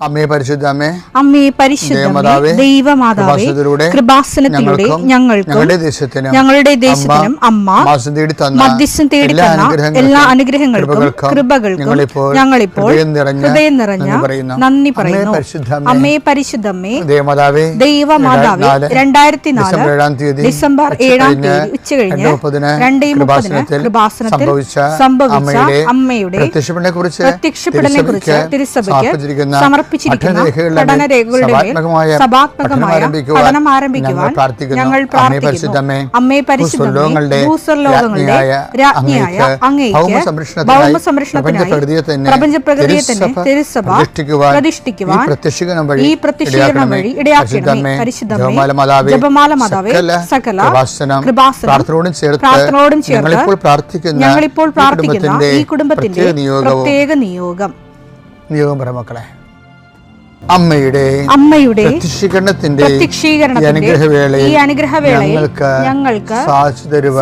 അമ്മേ പരിശുദ്ധ അമ്മേ പരിശുദ്ധമേ ദൈവമാതാവേ കൃപാസനത്തിലൂടെ ഞങ്ങളുടെ ദേശത്തിനും അമ്മ മധ്യസ്ഥം തേടി തന്ന എല്ലാ അനുഗ്രഹങ്ങൾക്കും കൃപകൾക്കും ഞങ്ങളിപ്പോൾ ഹൃദയം നിറഞ്ഞ നന്ദി പറയുന്നു. അമ്മേ പരിശുദ്ധമേ ദൈവമാതാവേ 2004 ഡിസംബർ 7 ഉച്ചകഴിഞ്ഞ് 2:30 കൃപാസനത്തിൽ സംഭവിച്ച അമ്മയുടെ പ്രത്യക്ഷപ്പെടലിനെ കുറിച്ച് തിരുസഭയ്ക്ക് സമർപ്പിച്ചിരിക്കുന്ന പഠനരേഖകളുടെ സഭാത്മകമായ പഠനം ആരംഭിക്കുവാൻ ഞങ്ങൾ പ്രാർത്ഥിക്കുന്നു. അമ്മേ പരിശുദ്ധമേ ഭൂസ്വർലോകങ്ങളുടെ രാജ്ഞിയായ അങ്ങേയ്ക്ക് ഭൗമസംരക്ഷണത്തിനായി പ്രപഞ്ചപ്രകൃതിയെ തന്നെ തിരുസഭ പ്രതിഷ്ഠിക്കുവാൻ ഈ പ്രത്യക്ഷീകരണം വഴി ഇടയാക്കണമേ. പരിശുദ്ധമേ ജപമാല മാതാവേ സകല കൃപാസനം പ്രാർത്ഥനയോടും ചേർത്ത് ഞങ്ങളിപ്പോൾ പ്രാർത്ഥിക്കുന്ന ഈ കുടുംബത്തിന്റെ പ്രത്യേക നിയോഗം മക്കളെ അമ്മയുടെ പ്രത്യക്ഷീകരണത്തിന്റെ ഈ അനുഗ്രഹവേളയിൽ ഞങ്ങൾക്ക്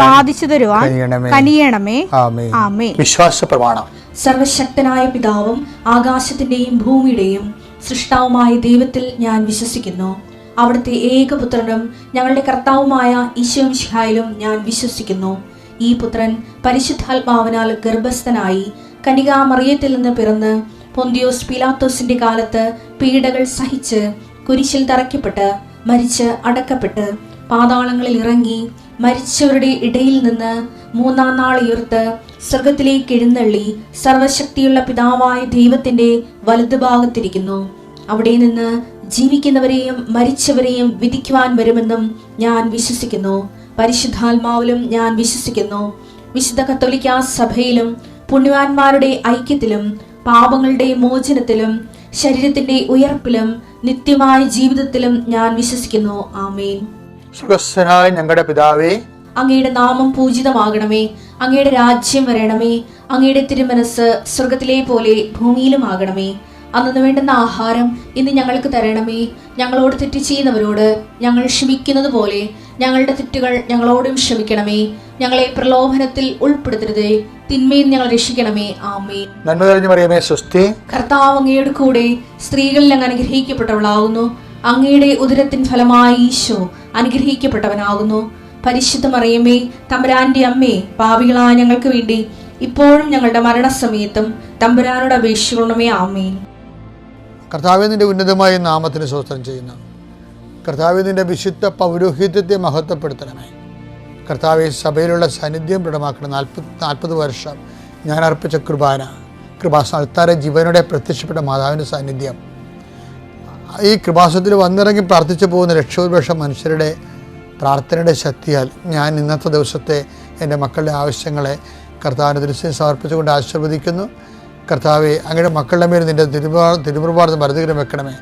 സാധിച്ചു തരുവാൻ കനിയണമേ. ആമേൻ. വിശ്വാസ പ്രമാണം. സർവശക്തനായ പിതാവും ആകാശത്തിന്റെയും ഭൂമിയുടെയും സൃഷ്ടാവുമായ ദൈവത്തിൽ ഞാൻ വിശ്വസിക്കുന്നു. അവിടുത്തെ ഏകപുത്രനും ഞങ്ങളുടെ കർത്താവുമായ ഈശോമിശിഹായിലും ഞാൻ വിശ്വസിക്കുന്നു. ഈ പുത്രൻ പരിശുദ്ധാത്മാവിനാൽ ഗർഭസ്ഥനായി കന്യകാമറിയത്തിൽ നിന്ന് പിറന്ന് പൊന്തിയോസ് പീലാത്തോസിന്റെ കാലത്ത് പീഡകൾ സഹിച്ച് കുരിശിൽ തറയ്ക്കപ്പെട്ട് മരിച്ച് അടക്കപ്പെട്ട് പാതാളങ്ങളിൽ ഇറങ്ങി മരിച്ചവരുടെ ഇടയിൽ നിന്ന് 3-ാം നാൾ ഉയർത്ത് സ്വർഗത്തിലേക്ക് എഴുന്നള്ളി സർവശക്തിയുള്ള പിതാവായ ദൈവത്തിന്റെ വലതുഭാഗത്തിരിക്കുന്നു. അവിടെ നിന്ന് ജീവിക്കുന്നവരെയും മരിച്ചവരെയും വിധിക്കുവാൻ വരുമെന്നും ഞാൻ വിശ്വസിക്കുന്നു. പരിശുദ്ധാത്മാവിലും ഞാൻ വിശ്വസിക്കുന്നു. വിശുദ്ധ കത്തോലിക്കാ സഭയിലും പുണ്യവാന്മാരുടെ ഐക്യത്തിലും പാപങ്ങളുടെ മോചനത്തിലും ശരീരത്തിന്റെ ഉയർപ്പിലും നിത്യമായ ജീവിതത്തിലും ഞാൻ വിശ്വസിക്കുന്നു. ആമേൻ. സ്വർഗ്ഗസ്ഥനായ ഞങ്ങളുടെ പിതാവേ, അങ്ങയുടെ നാമം പൂജിതമാകണമേ. അങ്ങയുടെ രാജ്യം വരണമേ. അങ്ങയുടെ തിരുമനസ് സ്വർഗത്തിലെ പോലെ ഭൂമിയിലും ആകണമേ. അന്നു വേണ്ടുന്ന ആഹാരം ഇന്ന് ഞങ്ങൾക്ക് തരണമേ. ഞങ്ങളോട് തെറ്റ് ചെയ്യുന്നവരോട് ഞങ്ങൾ ക്ഷമിക്കുന്നത് പോലെ ഞങ്ങളുടെ തെറ്റുകൾ ഞങ്ങളോടും ക്ഷമിക്കണമേ. ഞങ്ങളെ പ്രലോഭനത്തിൽ ഉൾപ്പെടുത്തരുതേ, തിന്മയിൽ ഞങ്ങൾ രക്ഷിക്കണമേ. ആമേൻ. നന്മ നിറഞ്ഞ മറിയമേ സ്വസ്തി. കർത്താവ് അങ്ങയുടെ കൂടെ സ്ത്രീകളിൽ അങ്ങ് അനുഗ്രഹിക്കപ്പെട്ടവളാകുന്നു. അങ്ങയുടെ ഉദരത്തിൻ ഫലമായ ഈശോ അനുഗ്രഹിക്കപ്പെട്ടവനാകുന്നു. പരിശുദ്ധ മറിയമേ തമ്പുരാന്റെ അമ്മേ, പാപികളായ ഞങ്ങൾക്ക് വേണ്ടി ഇപ്പോഴും ഞങ്ങളുടെ മരണസമയത്തും തമ്പുരാനോട് അപേക്ഷിക്കണമേ. ആമേൻ. കർത്താവേ, നിന്റെ ഉന്നതമായ നാമത്തിന് സ്തോത്രം ചെയ്യുന്നു. കർത്താവേ, നിന്റെ വിശുദ്ധ പൗരോഹിത്യത്തെ മഹത്വപ്പെടുത്തണമേ. കർത്താവെ, സഭയിലുള്ള സാന്നിധ്യം ദൃഢമാക്കണം. 40 വർഷം ഞാൻ അർപ്പിച്ച കൃപാസനത്താര ജീവനോടെ പ്രത്യക്ഷപ്പെട്ട മാതാവിൻ്റെ സാന്നിധ്യം ഈ കൃപാസനത്തിൽ വന്നിറങ്ങി പ്രാർത്ഥിച്ചു പോകുന്ന ലക്ഷോപലക്ഷം മനുഷ്യരുടെ പ്രാർത്ഥനയുടെ ശക്തിയാൽ ഞാൻ ഇന്നത്തെ ദിവസത്തെ എൻ്റെ മക്കളുടെ ആവശ്യങ്ങളെ കർത്താവിൻ്റെ ദൃശ്യം സമർപ്പിച്ചുകൊണ്ട് ആശീർവദിക്കുന്നു. കർത്താവെ, അങ്ങയുടെ മക്കളുടെ മേൽ നിൻ്റെ തിരുമുറുപാട് മരുന്നുകരം വെക്കണമേ.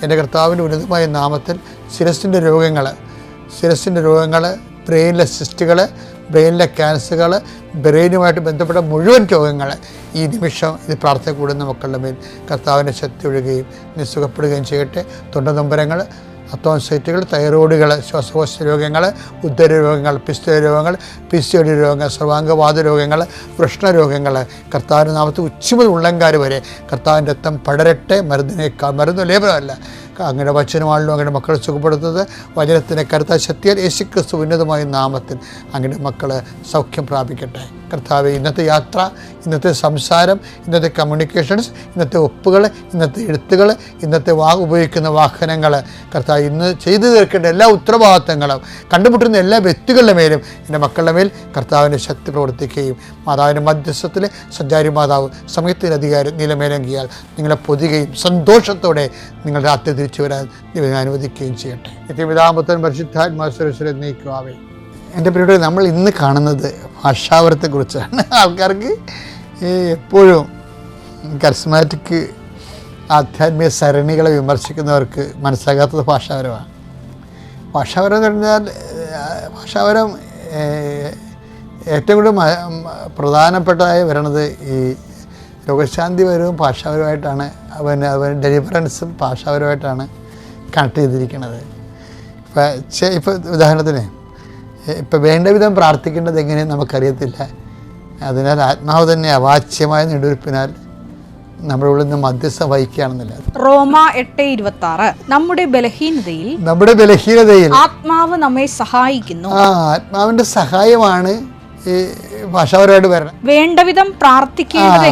എൻ്റെ കർത്താവിൻ്റെ ഉന്നതമായ നാമത്തിൽ ശിരസിൻ്റെ രോഗങ്ങൾ, ബ്രെയിനിലെ സിസ്റ്റുകൾ, ബ്രെയിനിലെ ക്യാൻസറുകൾ, ബ്രെയിനുമായിട്ട് ബന്ധപ്പെട്ട മുഴുവൻ രോഗങ്ങൾ ഈ നിമിഷം ഇത് പ്രാർത്ഥന കൂടുന്ന മക്കളുടെ മേൽ കർത്താവിൻ്റെ ശക്തി ഒഴുകുകയും നിസ്സുഖപ്പെടുകയും ചെയ്യട്ടെ. തൊണ്ടനൊമ്പരങ്ങൾ, അത്തോൺസൈറ്റുകൾ, തൈറോയിഡുകൾ, ശ്വാസകോശ രോഗങ്ങൾ, ഉദര രോഗങ്ങൾ, രോഗങ്ങൾ, PCOD രോഗങ്ങൾ, സർവാംഗവാദ രോഗങ്ങൾ, വൃഷ്ണരോഗങ്ങൾ കർത്താവിൻ്റെ നാമത്തിൽ ഉച്ചമുതൽ ഉള്ളങ്കാര് വരെ കർത്താവിൻ്റെ രക്തം പടരട്ടെ. മരുന്ന് ലേപനമല്ല, അങ്ങയുടെ വചനമാണല്ലോ അങ്ങയുടെ മക്കളെ സുഖപ്പെടുത്തുന്നത്. വചനത്തിൻ്റെ കരുത്ത ശക്തിയാൽ യേശുക്രിസ്തു ഉന്നതമായ നാമത്തിൽ അങ്ങയുടെ മക്കൾ സൗഖ്യം പ്രാപിക്കട്ടെ. കർത്താവെ, ഇന്നത്തെ യാത്ര, ഇന്നത്തെ സംസാരം, ഇന്നത്തെ കമ്മ്യൂണിക്കേഷൻസ്, ഇന്നത്തെ ഒപ്പുകൾ, ഇന്നത്തെ എഴുത്തുകൾ, ഇന്നത്തെ ഉപയോഗിക്കുന്ന വാഹനങ്ങൾ, കർത്താവ് ഇന്ന് ചെയ്തു തീർക്കേണ്ട എല്ലാ ഉത്തരവാദിത്തങ്ങളും കണ്ടുമുട്ടുന്ന എല്ലാ വ്യക്തികളുടെ മേലും എൻ്റെ മക്കളുടെ മേൽ കർത്താവിൻ്റെ ശക്തി പ്രവർത്തിക്കുകയും മാതാവിൻ്റെ മധ്യസ്ഥത്തിൽ സഞ്ചാരി മാതാവ് സമയത്തിൻ്റെ അധികാരം നിലമേലങ്കിയാൽ നിങ്ങളെ പൊതിയുകയും സന്തോഷത്തോടെ നിങ്ങൾ രാത്രി തിരിച്ചു വരാൻ ദൈവം അനുവദിക്കുകയും ചെയ്യട്ടെ. നിത്യപിതാപുത്രൻ പരിശുദ്ധാത്മാവിനെ നയിക്കുവാവേ. എൻ്റെ പ്രിയരെ, നമ്മൾ ഇന്ന് കാണുന്നത് ഭാഷാവരത്തെക്കുറിച്ചാണ്. ആൾക്കാർക്ക് എപ്പോഴും കർസ്മാറ്റിക് ആധ്യാത്മിക സരണികളെ വിമർശിക്കുന്നവർക്ക് മനസ്സിലാകാത്തത് ഭാഷാപരമാണ്. ഭാഷാപരം എന്ന് പറഞ്ഞാൽ ഭാഷാപരം ഏറ്റവും കൂടുതൽ പ്രധാനപ്പെട്ടതായി വരുന്നത് ഈ രോഗശാന്തിപരവും ഭാഷാപരമായിട്ടാണ്. അവൻ ഡെലിവറൻസും ഭാഷാപരമായിട്ടാണ് കണക്ട് ചെയ്തിരിക്കുന്നത്. ഇപ്പോൾ ഉദാഹരണത്തിന് ഇപ്പം വേണ്ട വിധം പ്രാർത്ഥിക്കേണ്ടത് എങ്ങനെയെന്ന് നമുക്കറിയത്തില്ല. അതിനാൽ ആത്മാവ് തന്നെ അവാച്യമായ നെടുവീർപ്പിനാൽ നമ്മുടെ ഉള്ളിൽ നിന്ന് മധ്യസ്ഥം വഹിക്കുകയാണെന്നില്ല. റോമ 8:26 നമ്മുടെ ബലഹീനതയിൽ ആത്മാവ് നമ്മെ സഹായിക്കുന്നു. ആത്മാവിന്റെ സഹായമാണ് ഈ ഭാഷാപരമായിട്ട് വരണം. വേണ്ടവിധം പ്രാർത്ഥിക്കേണ്ടത്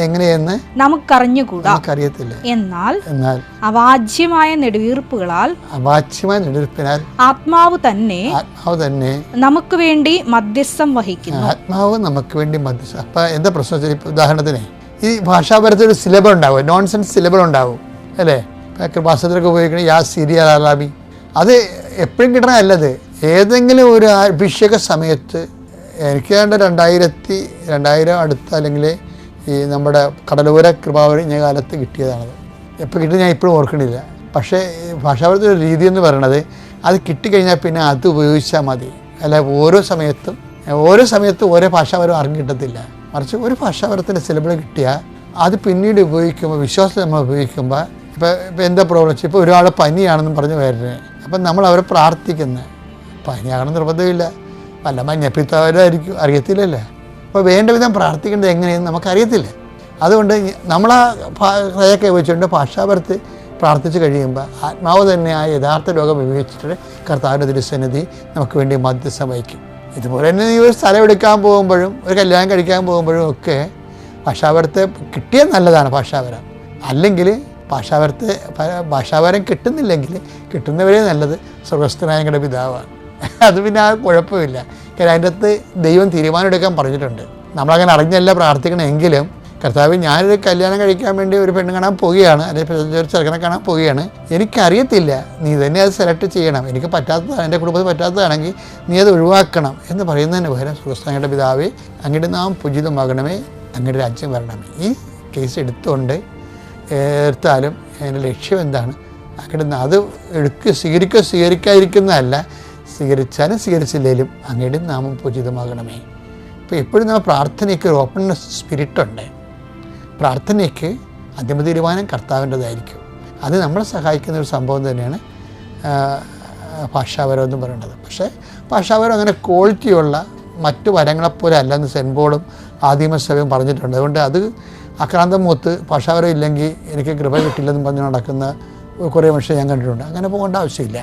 എങ്ങനെയെന്ന് നമുക്കറിയത്തില്ല. എന്നാൽ അവാച്യമായ നെടുവീർപ്പിനാൽ ആത്മാവ് തന്നെ നമുക്ക് വേണ്ടി മധ്യസ്ഥം വഹിക്കുന്നു. ആത്മാവ് നമുക്ക് വേണ്ടി മധ്യസ്ഥം. അപ്പൊ എന്താ പ്രശ്നം? ഉദാഹരണത്തിന് ഈ ഭാഷാപരത്തിൽ ഒരു സിലബിൾ ഉണ്ടാവും, നോൺസെൻസ് സിലബിൾ ഉണ്ടാവും അല്ലേ? കൃപാസനത്തിലൊക്കെ ഉപയോഗിക്കണ യാ സിരിയ അലാബി, അത് എപ്പോഴും കിട്ടണമല്ലത്. ഏതെങ്കിലും ഒരു അഭിഷേക സമയത്ത് എനിക്ക് വേണ്ട 2000 അടുത്ത അല്ലെങ്കിൽ ഈ നമ്മുടെ കടലോര കൃപാവരിഞ്ഞ കാലത്ത് കിട്ടിയതാണത്. എപ്പോൾ കിട്ടി ഞാൻ ഇപ്പോഴും ഓർക്കണില്ല. പക്ഷേ ഭാഷാപരത്തിൻ്റെ രീതി എന്ന് പറയണത് അത് കിട്ടിക്കഴിഞ്ഞാൽ പിന്നെ അത് ഉപയോഗിച്ചാൽ മതി. അല്ല ഓരോ സമയത്തും ഓരോ ഭാഷാപരം അറിഞ്ഞു കിട്ടത്തില്ല. മറിച്ച് ഒരു ഭാഷാപരത്തിൻ്റെ സിലബിൾ കിട്ടിയാൽ അത് പിന്നീട് ഉപയോഗിക്കുമ്പോൾ, വിശ്വാസം നമ്മൾ ഉപയോഗിക്കുമ്പോൾ, ഇപ്പോൾ എന്താ പ്രോബ്ലം വെച്ചാൽ ഇപ്പോൾ ഒരാൾ പനിയാണെന്നും പറഞ്ഞ് വരുന്നത്, അപ്പം നമ്മൾ അവരെ പ്രാർത്ഥിക്കുന്നത്. പനിയാകണം നിർബന്ധമില്ല, വല്ല മഞ്ഞപ്പിത്തവരായിരിക്കും, അറിയത്തില്ലല്ലേ. അപ്പോൾ വേണ്ട വിധം പ്രാർത്ഥിക്കേണ്ടത് എങ്ങനെയെന്ന് നമുക്കറിയത്തില്ല. അതുകൊണ്ട് നമ്മൾ ആ ഹൃദയമൊക്കെ വെച്ചുകൊണ്ട് ഭാഷാപരത്ത് പ്രാർത്ഥിച്ച് കഴിയുമ്പോൾ ആത്മാവ് തന്നെ ആ യഥാർത്ഥ ലോകം വിവേചിച്ചിട്ട് കർത്താവിൻ്റെ തിരുസന്നിധി നമുക്ക് വേണ്ടി മധ്യസ്ഥം വഹിക്കും. ഇതുപോലെ തന്നെ നീ ഒരു സ്ഥലം എടുക്കാൻ പോകുമ്പോഴും ഒരു കല്യാണം കഴിക്കാൻ പോകുമ്പോഴും ഒക്കെ ഭാഷാപരത്തെ കിട്ടിയാൽ നല്ലതാണ് ഭാഷാപരം. അല്ലെങ്കിൽ ഭാഷാപരം കിട്ടുന്നില്ലെങ്കിൽ കിട്ടുന്നവരെ നല്ലത് സ്വർഗസ്ഥനായ ഞങ്ങളുടെ പിതാവാണ്. അത് പിന്നെ ആ കുഴപ്പമില്ല. കാരണം അതിൻ്റെ അകത്ത് ദൈവം തീരുമാനം എടുക്കാൻ പറഞ്ഞിട്ടുണ്ട്. നമ്മളങ്ങനെ അറിഞ്ഞല്ല പ്രാർത്ഥിക്കണമെങ്കിലും കർത്താവ് ഞാനൊരു കല്യാണം കഴിക്കാൻ വേണ്ടി ഒരു പെണ്ണ് കാണാൻ പോവുകയാണ്, അല്ലെങ്കിൽ ഒരു ചെറുക്കനെ കാണാൻ പോവുകയാണ്, എനിക്കറിയത്തില്ല, നീ തന്നെ അത് സെലക്ട് ചെയ്യണം, എനിക്ക് പറ്റാത്തതാണ്, എൻ്റെ കുടുംബത്തിൽ പറ്റാത്തതാണെങ്കിൽ നീ അത് ഒഴിവാക്കണം എന്ന് പറയുന്നതിന് പകരം സ്വർഗസ്ഥനായ പിതാവേ അങ്ങയുടെ നാം പൂജിതമാകണമേ, അങ്ങയുടെ രാജ്യം വരണമേ. ഈ കേസ് എടുത്താലും അതിൻ്റെ ലക്ഷ്യം എന്താണ്? അങ്ങയുടെ അത് സ്വീകരിക്കാതിരിക്കുന്നതല്ല, സ്വീകരിച്ചാലും സ്വീകരിച്ചില്ലെങ്കിലും അങ്ങയുടെ നാമം പൂജിതമാകണമേ. ഇപ്പോൾ എപ്പോഴും നമ്മൾ പ്രാർത്ഥനയ്ക്ക് ഒരു ഓപ്പൺനെസ് സ്പിരിറ്റുണ്ട്. പ്രാർത്ഥനയ്ക്ക് അന്തിമ തീരുമാനം കർത്താവിൻ്റെതായിരിക്കും. അത് നമ്മളെ സഹായിക്കുന്ന ഒരു സംഭവം തന്നെയാണ് ഭാഷാപരം എന്ന് പറയുന്നത്. പക്ഷേ ഭാഷാപരം അങ്ങനെ ക്വാളിറ്റിയുള്ള മറ്റു വരങ്ങളെപ്പോലെ അല്ലെന്ന് സെൻറ്റ് പോളും ആദിമസഭയും പറഞ്ഞിട്ടുണ്ട്. അതുകൊണ്ട് അത് ആക്രാന്തം മൂത്ത് ഭാഷാപരം ഇല്ലെങ്കിൽ എനിക്ക് കൃപ കിട്ടില്ലെന്ന് പറഞ്ഞ് നടക്കുന്ന കുറേ മനുഷ്യരെ ഞാൻ കണ്ടിട്ടുണ്ട്. അങ്ങനെ പോകേണ്ട ആവശ്യമില്ല.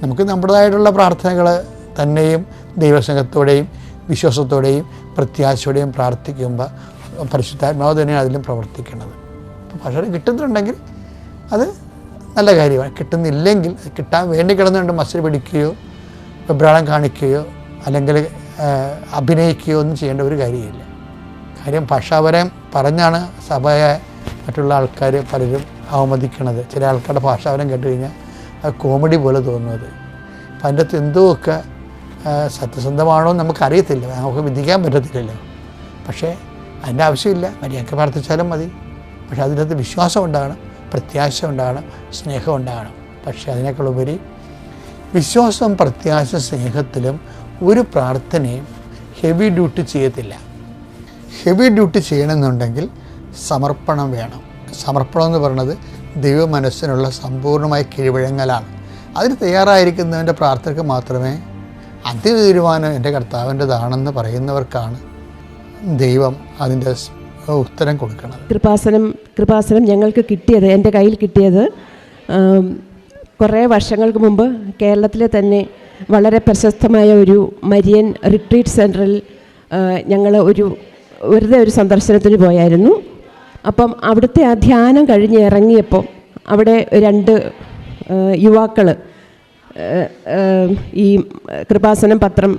നമുക്ക് നമ്മുടേതായിട്ടുള്ള പ്രാർത്ഥനകൾ തന്നെയും ദൈവസ്നേഹത്തോടെയും വിശ്വാസത്തോടെയും പ്രത്യാശയോടെയും പ്രാർത്ഥിക്കുമ്പോൾ പരിശുദ്ധാത്മാവ് തന്നെയാണ് അതിലും പ്രവർത്തിക്കുന്നത്. അപ്പോൾ ഭാഷ കിട്ടുന്നുണ്ടെങ്കിൽ അത് നല്ല കാര്യമാണ്. കിട്ടുന്നില്ലെങ്കിൽ കിട്ടാൻ വേണ്ടി കിടന്നുകൊണ്ട് മത്സരം പിടിക്കുകയോ വെബ്രാളം കാണിക്കുകയോ അല്ലെങ്കിൽ അഭിനയിക്കുകയോ ഒന്നും ചെയ്യേണ്ട ഒരു കാര്യമില്ല. കാര്യം ഭാഷാപരം പറഞ്ഞാണ് സഭയെ മറ്റുള്ള ആൾക്കാർ പലരും അവമതിക്കണത്. ചില ആൾക്കാരുടെ ഭാഷാപരം കേട്ട് കഴിഞ്ഞാൽ അത് കോമഡി പോലെ തോന്നുന്നത്. അപ്പം അതിൻ്റെ അകത്ത് എന്തുമൊക്കെ സത്യസന്ധമാണോ എന്ന് നമുക്കറിയത്തില്ല, നമുക്ക് വിധിക്കാൻ പറ്റത്തില്ലല്ലോ. പക്ഷേ അതിൻ്റെ ആവശ്യമില്ല, മര്യാദയ്ക്ക് പ്രാർത്ഥിച്ചാലും മതി. പക്ഷേ അതിനകത്ത് വിശ്വാസം ഉണ്ടാകണം, പ്രത്യാശ ഉണ്ടാകണം, സ്നേഹം ഉണ്ടാകണം. പക്ഷേ അതിനേക്കാളുപരി വിശ്വാസം, പ്രത്യാശ, സ്നേഹത്തിലും ഒരു പ്രാർത്ഥനയും ഹെവി ഡ്യൂട്ടി ചെയ്യത്തില്ല. ഹെവി ഡ്യൂട്ടി ചെയ്യണമെന്നുണ്ടെങ്കിൽ സമർപ്പണം വേണം. സമർപ്പണം എന്ന് പറയുന്നത് ദൈവ മനസ്സിനുള്ള സമ്പൂർണ്ണമായ കീഴ്വഴങ്ങലാണ്. അതിന് തയ്യാറായിരിക്കുന്നവൻ്റെ പ്രാർത്ഥനയ്ക്ക് മാത്രമേ അന്തിമ തീരുമാനം എൻ്റെ കർത്താവിൻ്റെതാണെന്ന് പറയുന്നവർക്കാണ് ദൈവം അതിൻ്റെ ഉത്തരം കൊടുക്കണം. കൃപാസനം ഞങ്ങൾക്ക് കിട്ടിയത്, എൻ്റെ കയ്യിൽ കിട്ടിയത് കുറേ വർഷങ്ങൾക്ക് മുമ്പ് കേരളത്തിലെ തന്നെ വളരെ പ്രശസ്തമായ ഒരു മരിയൻ റിട്രീറ്റ് സെൻറ്ററിൽ ഞങ്ങൾ വെറുതെ ഒരു സന്ദർശനത്തിന് പോയായിരുന്നു. അപ്പം അവിടുത്തെ ആ ധ്യാനം കഴിഞ്ഞ് ഇറങ്ങിയപ്പോൾ അവിടെ 2 യുവാക്കൾ ഈ കൃപാസനം പത്രം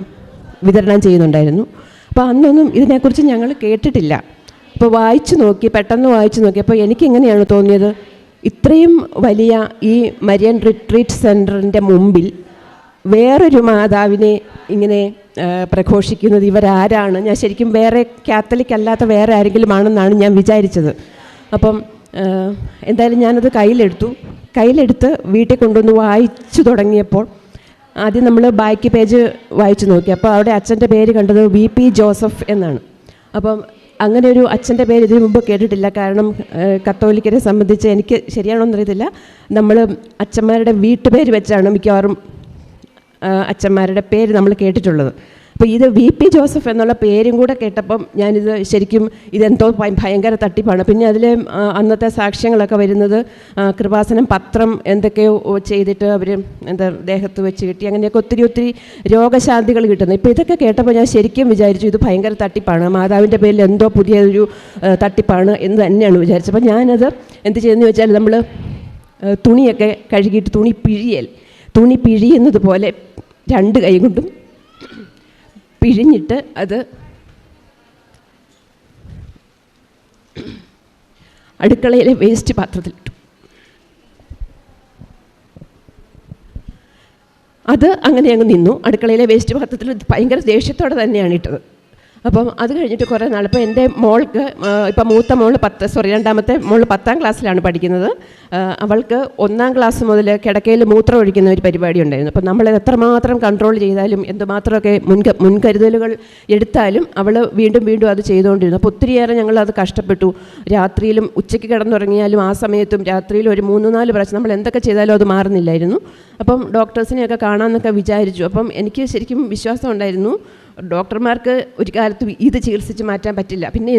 വിതരണം ചെയ്യുന്നുണ്ടായിരുന്നു. അപ്പോൾ അന്നൊന്നും ഇതിനെക്കുറിച്ച് ഞങ്ങൾ കേട്ടിട്ടില്ല. അപ്പോൾ പെട്ടെന്ന് വായിച്ചു നോക്കി. അപ്പോൾ എനിക്കെങ്ങനെയാണ് തോന്നിയത്, ഇത്രയും വലിയ ഈ മരിയൻ റിട്രീറ്റ് സെൻറ്ററിൻ്റെ മുമ്പിൽ വേറൊരു മാതാവിനെ ഇങ്ങനെ പ്രഘോഷിക്കുന്നത് ഇവരാരാണ്? ഞാൻ ശരിക്കും വേറെ കാത്തലിക് അല്ലാത്ത വേറെ ആരെങ്കിലും ആണെന്നാണ് ഞാൻ വിചാരിച്ചത്. അപ്പം എന്തായാലും ഞാനത് കയ്യിലെടുത്ത് വീട്ടിൽ കൊണ്ടുവന്ന് വായിച്ചു തുടങ്ങിയപ്പോൾ ആദ്യം നമ്മൾ ബാക്കി പേജ് വായിച്ചു നോക്കി. അപ്പോൾ അവിടെ അച്ഛൻ്റെ പേര് കണ്ടത് VP ജോസഫ് എന്നാണ്. അപ്പം അങ്ങനെ ഒരു അച്ഛൻ്റെ പേര് ഇതിനു മുമ്പ് കേട്ടിട്ടില്ല. കാരണം കത്തോലിക്കരെ സംബന്ധിച്ച് എനിക്ക് ശരിയാണോ എന്നറിയത്തില്ല, നമ്മൾ അച്ഛന്മാരുടെ വീട്ടുപേര് വെച്ചാണ് മിക്കവാറും അച്ഛന്മാരുടെ പേര് നമ്മൾ കേട്ടിട്ടുള്ളത്. അപ്പോൾ ഇത് VP ജോസഫ് എന്നുള്ള പേരും കൂടെ കേട്ടപ്പം ഞാനിത് ശരിക്കും ഇതെന്തോ ഭയങ്കര തട്ടിപ്പാണ്. പിന്നെ അതിൽ അന്നത്തെ സാക്ഷ്യങ്ങളൊക്കെ വരുന്നത് കൃപാസനം പത്രം എന്തൊക്കെയോ ചെയ്തിട്ട് അവർ ദേഹത്ത് വെച്ച് കിട്ടി, അങ്ങനെയൊക്കെ ഒത്തിരി രോഗശാന്തികൾ കിട്ടുന്നത്. ഇപ്പോൾ ഇതൊക്കെ കേട്ടപ്പോൾ ഞാൻ ശരിക്കും വിചാരിച്ചു ഇത് ഭയങ്കര തട്ടിപ്പാണ്, മാതാവിൻ്റെ പേരിൽ എന്തോ പുതിയൊരു തട്ടിപ്പാണ് എന്ന് തന്നെയാണ് വിചാരിച്ചത്. അപ്പോൾ ഞാനത് എന്ത് ചെയ്തെന്ന് വെച്ചാൽ, നമ്മൾ തുണിയൊക്കെ കഴുകിയിട്ട് തുണി പിഴിയുന്നത് പോലെ 2 കൈ കൊണ്ടും പിഴിഞ്ഞിട്ട് അത് അടുക്കളയിലെ വേസ്റ്റ് പാത്രത്തിലിട്ടു. അത് അങ്ങനെ അങ്ങ് നിന്നു. അടുക്കളയിലെ വേസ്റ്റ് പാത്രത്തിൽ ഭയങ്കര ദേഷ്യത്തോടെ തന്നെയാണ് ഇട്ടത്. അപ്പം അത് കഴിഞ്ഞിട്ട് കുറേ നാൾ, ഇപ്പോൾ എൻ്റെ മോൾക്ക്, ഇപ്പം മൂത്ത മോള് രണ്ടാമത്തെ മോള് 10ാം ക്ലാസ്സിലാണ് പഠിക്കുന്നത്. അവൾക്ക് 1ാം ക്ലാസ് മുതൽ കിടക്കയിൽ മൂത്രം ഒഴിക്കുന്ന ഒരു പരിപാടി ഉണ്ടായിരുന്നു. അപ്പം നമ്മൾ എത്രമാത്രം കൺട്രോൾ ചെയ്താലും എന്തുമാത്രമൊക്കെ മുൻകരുതലുകൾ എടുത്താലും അവൾ വീണ്ടും അത് ചെയ്തുകൊണ്ടിരുന്നു. അപ്പോൾ ഒത്തിരിയേറെ ഞങ്ങളത് കഷ്ടപ്പെട്ടു. രാത്രിയിലും ഉച്ചയ്ക്ക് കിടന്നുറങ്ങിയാലും ആ സമയത്തും രാത്രിയിലും ഒരു 3-4 പ്രാവശ്യം നമ്മൾ എന്തൊക്കെ ചെയ്താലും അത് മാറുന്നില്ലായിരുന്നു. അപ്പം ഡോക്ടേഴ്സിനെയൊക്കെ കാണാമെന്നൊക്കെ വിചാരിച്ചു. അപ്പം എനിക്ക് ശരിക്കും വിശ്വാസം ഉണ്ടായിരുന്നു, ഡോക്ടർമാർക്ക് ഒരു കാലത്ത് ഇത് ചികിത്സിച്ച് മാറ്റാൻ പറ്റില്ല, പിന്നെ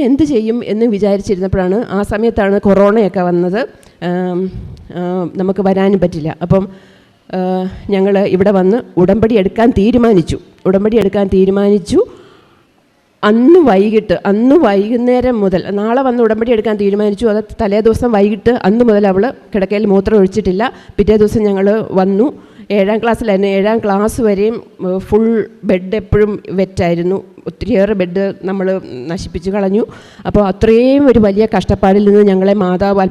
എന്ത് ചെയ്യും എന്ന് വിചാരിച്ചിരുന്നപ്പോഴാണ്, ആ സമയത്താണ് കൊറോണയൊക്കെ വന്നത്. നമുക്ക് വരാനും പറ്റില്ല. അപ്പം ഞങ്ങൾ ഇവിടെ വന്ന് ഉടമ്പടി എടുക്കാൻ തീരുമാനിച്ചു. അന്ന് വൈകുന്നേരം മുതൽ, നാളെ വന്ന് ഉടമ്പടി എടുക്കാൻ തീരുമാനിച്ചു. അത് തലേ ദിവസം വൈകിട്ട് അന്ന് മുതൽ അവൾ കിടക്കയിൽ മൂത്രം ഒഴിച്ചിട്ടില്ല. പിറ്റേ ദിവസം ഞങ്ങൾ വന്നു. 7ാം ക്ലാസ്സിലായിരുന്നു. 7ാം ക്ലാസ് വരെയും ഫുൾ ബെഡ് എപ്പോഴും വെറ്റായിരുന്നു. ഒത്തിരിയേറെ ബെഡ് നമ്മൾ നശിപ്പിച്ച് കളഞ്ഞു. അപ്പോൾ അത്രയും ഒരു വലിയ കഷ്ടപ്പാടിൽ നിന്ന് ഞങ്ങളെ മാതാവ്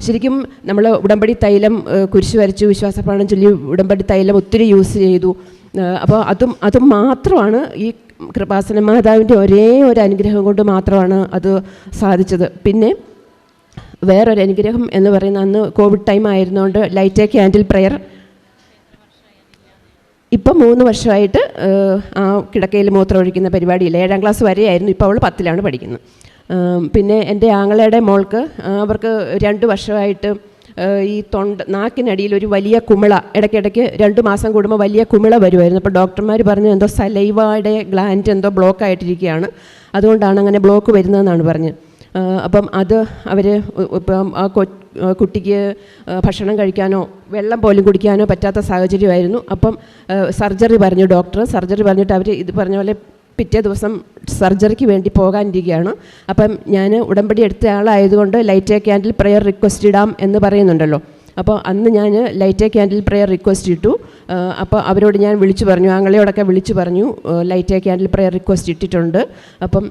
ശരിക്കും നമ്മൾ ഉടമ്പടി തൈലം കുരിശ് വരച്ചു, വിശ്വാസപ്രമാണം ചൊല്ലി ഉടമ്പടി തൈലം ഒത്തിരി യൂസ് ചെയ്തു. അപ്പോൾ അതും മാത്രമാണ് ഈ കൃപാസന മാതാവിൻ്റെ ഒരേ ഒരു അനുഗ്രഹം കൊണ്ട് മാത്രമാണ് അത് സാധിച്ചത്. പിന്നെ വേറൊരു അനുഗ്രഹം എന്ന് പറയുന്ന, അന്ന് കോവിഡ് ടൈം ആയിരുന്നുകൊണ്ട് ലൈറ്റ് ക്യാൻഡിൽ പ്രെയർ ഇപ്പം 3 വർഷമായിട്ട് ആ കിടക്കയിൽ മൂത്രം ഒഴിക്കുന്ന പരിപാടിയില്ല. 7ാം ക്ലാസ് വരെയായിരുന്നു. ഇപ്പോൾ അവൾ 10ലാണ് പഠിക്കുന്നത്. പിന്നെ എൻ്റെ ആങ്ങളയുടെ മോൾക്ക്, അവർക്ക് 2 വർഷമായിട്ട് ഈ നാക്കിനടിയിൽ ഒരു വലിയ കുമിള, ഇടയ്ക്കിടയ്ക്ക് 2 മാസം കൂടുമ്പോൾ വലിയ കുമിള വരുമായിരുന്നു. അപ്പോൾ ഡോക്ടർമാർ പറഞ്ഞു എന്തോ സലൈവയുടെ ഗ്ലാൻഡ് എന്തോ ബ്ലോക്ക് ആയിട്ടിരിക്കുകയാണ്, അതുകൊണ്ടാണ് അങ്ങനെ ബ്ലോക്ക് വരുന്നതെന്നാണ് പറഞ്ഞത്. അപ്പം അത് അവർ ഇപ്പം ആ കുട്ടിക്ക് ഭക്ഷണം കഴിക്കാനോ വെള്ളം പോലും കുടിക്കാനോ പറ്റാത്ത സാഹചര്യമായിരുന്നു. അപ്പം സർജറി പറഞ്ഞിട്ട് അവർ ഇത് പറഞ്ഞ പോലെ പിറ്റേ ദിവസം സർജറിക്ക് വേണ്ടി പോകാനിരിക്കുകയാണ്. അപ്പം ഞാൻ ഉടമ്പടി എടുത്ത ആളായതുകൊണ്ട് ലൈറ്റ് ക്യാൻഡിൽ പ്രെയർ റിക്വസ്റ്റ് ഇടാം എന്ന് പറയുന്നുണ്ടല്ലോ. അപ്പോൾ അന്ന് ഞാൻ ലൈറ്റ് ക്യാൻഡിൽ പ്രെയർ റിക്വസ്റ്റ് ഇട്ടു. അപ്പോൾ അവരോട് ഞാൻ വിളിച്ചു പറഞ്ഞു, ആങ്ങളയോടൊക്കെ വിളിച്ചു പറഞ്ഞു, ലൈറ്റ് ക്യാൻഡിൽ പ്രെയർ റിക്വസ്റ്റ് ഇട്ടിട്ടുണ്ട്, അപ്പം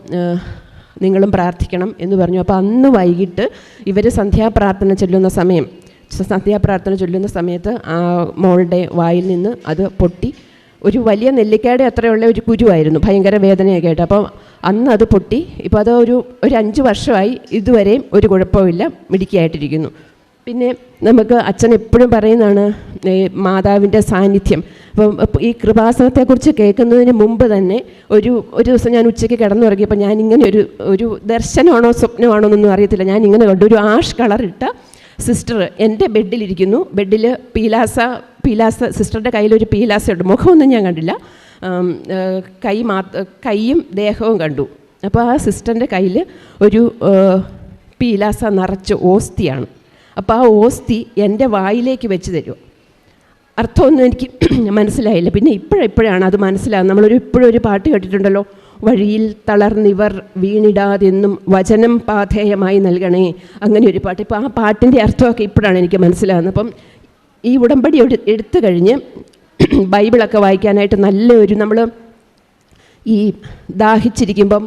നിങ്ങളും പ്രാർത്ഥിക്കണം എന്ന് പറഞ്ഞു. അപ്പോൾ അന്ന് വൈകിട്ട് ഇവർ സന്ധ്യാപ്രാർത്ഥന ചൊല്ലുന്ന സമയത്ത് ആ മോളുടെ വായിൽ നിന്ന് അത് പൊട്ടി. ഒരു വലിയ നെല്ലിക്കയുടെ അത്രയുള്ള ഒരു കുരുവായിരുന്നു, ഭയങ്കര വേദനയൊക്കെ ആയിട്ട്. അപ്പോൾ അന്ന് അത് പൊട്ടി. ഇപ്പോൾ അത് ഒരു 5 വർഷമായി, ഇതുവരെയും ഒരു കുഴപ്പമില്ല, മിടുക്കിയായിട്ടിരിക്കുന്നു. പിന്നെ നമുക്ക് അച്ഛൻ എപ്പോഴും പറയുന്നതാണ് മാതാവിൻ്റെ സാന്നിധ്യം. അപ്പം ഈ കൃപാസനത്തെക്കുറിച്ച് കേൾക്കുന്നതിന് മുമ്പ് തന്നെ ഒരു ദിവസം ഞാൻ ഉച്ചയ്ക്ക് കിടന്നുറങ്ങിയപ്പോൾ ഞാനിങ്ങനെ ഒരു ദർശനമാണോ സ്വപ്നമാണോ എന്നൊന്നും അറിയത്തില്ല, ഞാനിങ്ങനെ കണ്ടു. ഒരു ആഷ് കളറിട്ട സിസ്റ്റർ എൻ്റെ ബെഡിലിരിക്കുന്നു. ബെഡിൽ പീലാസ സിസ്റ്ററുടെ കയ്യിലൊരു പീലാസയുണ്ട്. മുഖമൊന്നും ഞാൻ കണ്ടില്ല, കൈയും ദേഹവും കണ്ടു. അപ്പോൾ ആ സിസ്റ്ററിൻ്റെ കയ്യിൽ ഒരു പീലാസ നിറച്ച് ഓസ്തിയാണ്. അപ്പോൾ ആ ഓസ്തി എൻ്റെ വായിലേക്ക് വെച്ച് തരുമോ? അർത്ഥമൊന്നും എനിക്ക് മനസ്സിലായില്ല. പിന്നെ ഇപ്പോഴാണ് അത് മനസ്സിലാകുന്നത്. ഇപ്പോഴും ഒരു പാട്ട് കേട്ടിട്ടുണ്ടല്ലോ, വഴിയിൽ തളർന്നിവർ വീണിടാതെന്നും വചനം പാഥേയമായി നൽകണേ, അങ്ങനെ ഒരു പാട്ട്. ഇപ്പോൾ ആ പാട്ടിൻ്റെ അർത്ഥമൊക്കെ ഇപ്പോഴാണ് എനിക്ക് മനസ്സിലാകുന്നത്. അപ്പം ഈ ഉടമ്പടി എടുത്തു കഴിഞ്ഞ് ബൈബിളൊക്കെ വായിക്കാനായിട്ട് നമ്മൾ ഈ ദാഹിച്ചിരിക്കുമ്പം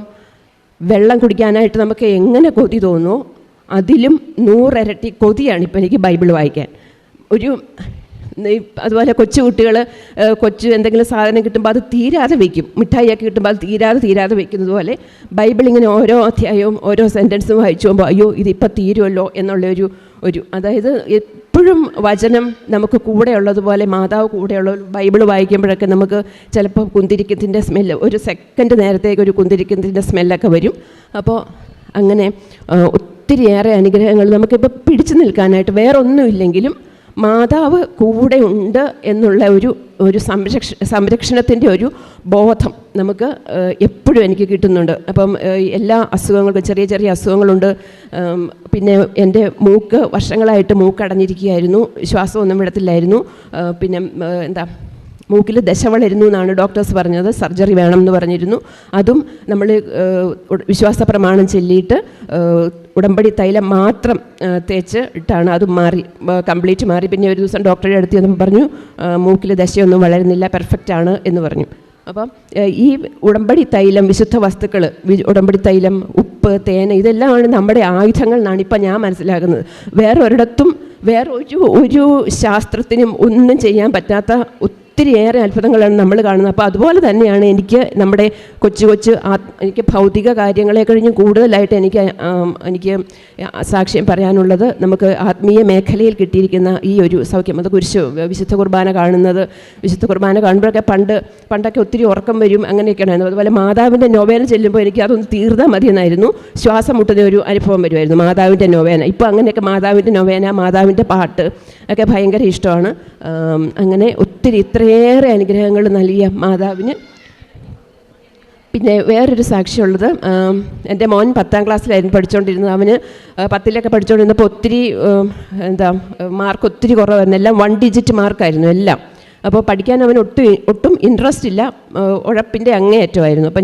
വെള്ളം കുടിക്കാനായിട്ട് നമുക്ക് എങ്ങനെ കൊതി തോന്നുമോ അതിലും 100 ഇരട്ടി കൊതിയാണ് ഇപ്പോൾ എനിക്ക് ബൈബിൾ വായിക്കാൻ. അതുപോലെ കുട്ടികൾ എന്തെങ്കിലും സാധനം കിട്ടുമ്പോൾ അത് തീരാതെ വയ്ക്കും, മിഠായിയൊക്കെ കിട്ടുമ്പോൾ അത് തീരാതെ വയ്ക്കുന്നത് പോലെ ബൈബിൾ ഇങ്ങനെ ഓരോ അധ്യായവും ഓരോ സെൻറ്റൻസും വായിച്ചു പോകുമ്പോൾ അയ്യോ ഇതിപ്പോൾ തീരുമല്ലോ എന്നുള്ള അതായത് എപ്പോഴും വചനം നമുക്ക് കൂടെ ഉള്ളതുപോലെ, മാതാവ് കൂടെയുള്ള ബൈബിൾ വായിക്കുമ്പോഴൊക്കെ നമുക്ക് ചിലപ്പോൾ കുന്തിരിക്കത്തിൻ്റെ സ്മെല്ല്, ഒരു സെക്കൻഡ് നേരത്തേക്ക് ഒരു കുന്തിരിക്കത്തിൻ്റെ സ്മെല്ലൊക്കെ വരും. അപ്പോൾ അങ്ങനെ ഒത്തിരിയേറെ അനുഗ്രഹങ്ങൾ നമുക്കിപ്പോൾ പിടിച്ചു നിൽക്കാനായിട്ട്, വേറെ ഒന്നുമില്ലെങ്കിലും മാതാവ് കൂടെ ഉണ്ട് എന്നുള്ള ഒരു സംരക്ഷണത്തിൻ്റെ ഒരു ബോധം നമുക്ക് എപ്പോഴും എനിക്ക് കിട്ടുന്നുണ്ട്. അപ്പം എല്ലാ അസുഖങ്ങൾക്കും ചെറിയ ചെറിയ അസുഖങ്ങളുണ്ട്. പിന്നെ എൻ്റെ മൂക്ക് വർഷങ്ങളായിട്ട് മൂക്കടഞ്ഞിരിക്കുകയായിരുന്നു, ശ്വാസമൊന്നും വിടത്തില്ലായിരുന്നു. പിന്നെ മൂക്കിൽ ദശ വളരുന്നു എന്നാണ് ഡോക്ടേഴ്സ് പറഞ്ഞത്, സർജറി വേണം എന്ന് പറഞ്ഞിരുന്നു. അതും നമ്മൾ വിശ്വാസ പ്രമാണം ചൊല്ലിയിട്ട് ഉടമ്പടി തൈലം മാത്രം തേച്ച് ഇട്ടാണ് അത് കംപ്ലീറ്റ് മാറി. പിന്നെ ഒരു ദിവസം ഡോക്ടറുടെ അടുത്ത് ചെന്നപ്പോൾ പറഞ്ഞു മൂക്കിൽ ദശയൊന്നും വളരുന്നില്ല, പെർഫെക്റ്റ് ആണ് എന്ന് പറഞ്ഞു. അപ്പം ഈ ഉടമ്പടി തൈലം, വിശുദ്ധ വസ്തുക്കൾ, ഉടമ്പടി തൈലം, ഉപ്പ്, തേൻ, ഇതെല്ലാമാണ് നമ്മുടെ ആയുധങ്ങൾ എന്നാണ് ഇപ്പം ഞാൻ മനസ്സിലാക്കുന്നത്. ഒരിടത്തും ഒരു ശാസ്ത്രത്തിനും ഒന്നും ചെയ്യാൻ പറ്റാത്ത ഒത്തിരിയേറെ അത്ഭുതങ്ങളാണ് നമ്മൾ കാണുന്നത്. അപ്പോൾ അതുപോലെ തന്നെയാണ് എനിക്ക് നമ്മുടെ എനിക്ക് ഭൗതിക കാര്യങ്ങളെ കഴിഞ്ഞും കൂടുതലായിട്ട് എനിക്ക് സാക്ഷ്യം പറയാനുള്ളത്. നമുക്ക് ആത്മീയ മേഖലയിൽ കിട്ടിയിരിക്കുന്ന ഈ ഒരു സൗഖ്യം, അത് വിശുദ്ധ കുർബാന കാണുമ്പോഴൊക്കെ പണ്ടൊക്കെ ഒത്തിരി ഉറക്കം വരും, അങ്ങനെയൊക്കെയായിരുന്നു. അതുപോലെ മാതാവിൻ്റെ നൊവേന ചെല്ലുമ്പോൾ എനിക്ക് അതൊന്ന് തീർന്നാൽ മതിയെന്നായിരുന്നു, ശ്വാസം മുട്ടുന്ന ഒരു അനുഭവം വരുമായിരുന്നു മാതാവിൻ്റെ നൊവേന. ഇപ്പോൾ അങ്ങനെയൊക്കെ മാതാവിൻ്റെ നൊവേന, മാതാവിൻ്റെ പാട്ട് ഒക്കെ ഭയങ്കര ഇഷ്ടമാണ്. അങ്ങനെ ഇത്രയേറെ അനുഗ്രഹങ്ങൾ നൽകിയ മാതാവിന്. പിന്നെ വേറൊരു സാക്ഷ്യമുള്ളത്, എൻ്റെ മോൻ 10ാം ക്ലാസ്സിലായിരുന്നു പഠിച്ചുകൊണ്ടിരുന്നത്. അവന് 10ലൊക്കെ പഠിച്ചുകൊണ്ടിരുന്നപ്പോൾ ഒത്തിരി മാർക്ക് ഒത്തിരി കുറവായിരുന്നു, എല്ലാം 1 ഡിജിറ്റ് മാർക്കായിരുന്നു എല്ലാം. അപ്പോൾ പഠിക്കാൻ അവന് ഒട്ടും ഇൻട്രസ്റ്റ് ഇല്ല, ഉഴപ്പിൻ്റെ അങ്ങേയറ്റമായിരുന്നു. അപ്പം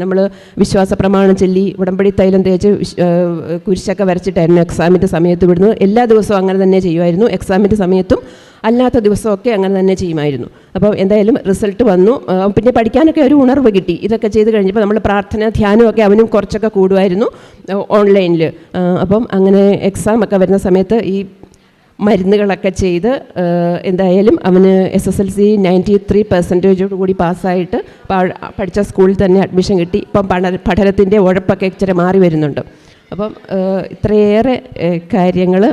നമ്മൾ വിശ്വാസ പ്രമാണം ചൊല്ലി ഉടമ്പടി തൈലം തേച്ച് കുരിശൊക്കെ വരച്ചിട്ടായിരുന്നു എക്സാമിൻ്റെ സമയത്ത് വിടുന്നത്. എല്ലാ ദിവസവും അങ്ങനെ തന്നെ ചെയ്യുമായിരുന്നു, എക്സാമിൻ്റെ സമയത്തും അല്ലാത്ത ദിവസമൊക്കെ അങ്ങനെ തന്നെ ചെയ്യുമായിരുന്നു. അപ്പോൾ എന്തായാലും റിസൾട്ട് വന്നു. പിന്നെ പഠിക്കാനൊക്കെ ഒരു ഉണർവ് കിട്ടി. ഇതൊക്കെ ചെയ്ത് കഴിഞ്ഞപ്പോൾ നമ്മൾ പ്രാർത്ഥന, ധ്യാനമൊക്കെ അവനും കുറച്ചൊക്കെ കൂടുമായിരുന്നു ഓൺലൈനിൽ. അപ്പം അങ്ങനെ എക്സാമൊക്കെ വരുന്ന സമയത്ത് ഈ മരുന്നുകളൊക്കെ ചെയ്ത് എന്തായാലും അവന് SSLC 93% കൂടി പാസ്സായിട്ട് പഠിച്ച സ്കൂളിൽ തന്നെ അഡ്മിഷൻ കിട്ടി. ഇപ്പം പഠനത്തിൻ്റെ ഉഴപ്പൊക്കെ ഇച്ചിരി മാറി വരുന്നുണ്ട്. അപ്പം ഇത്രയേറെ കാര്യങ്ങൾ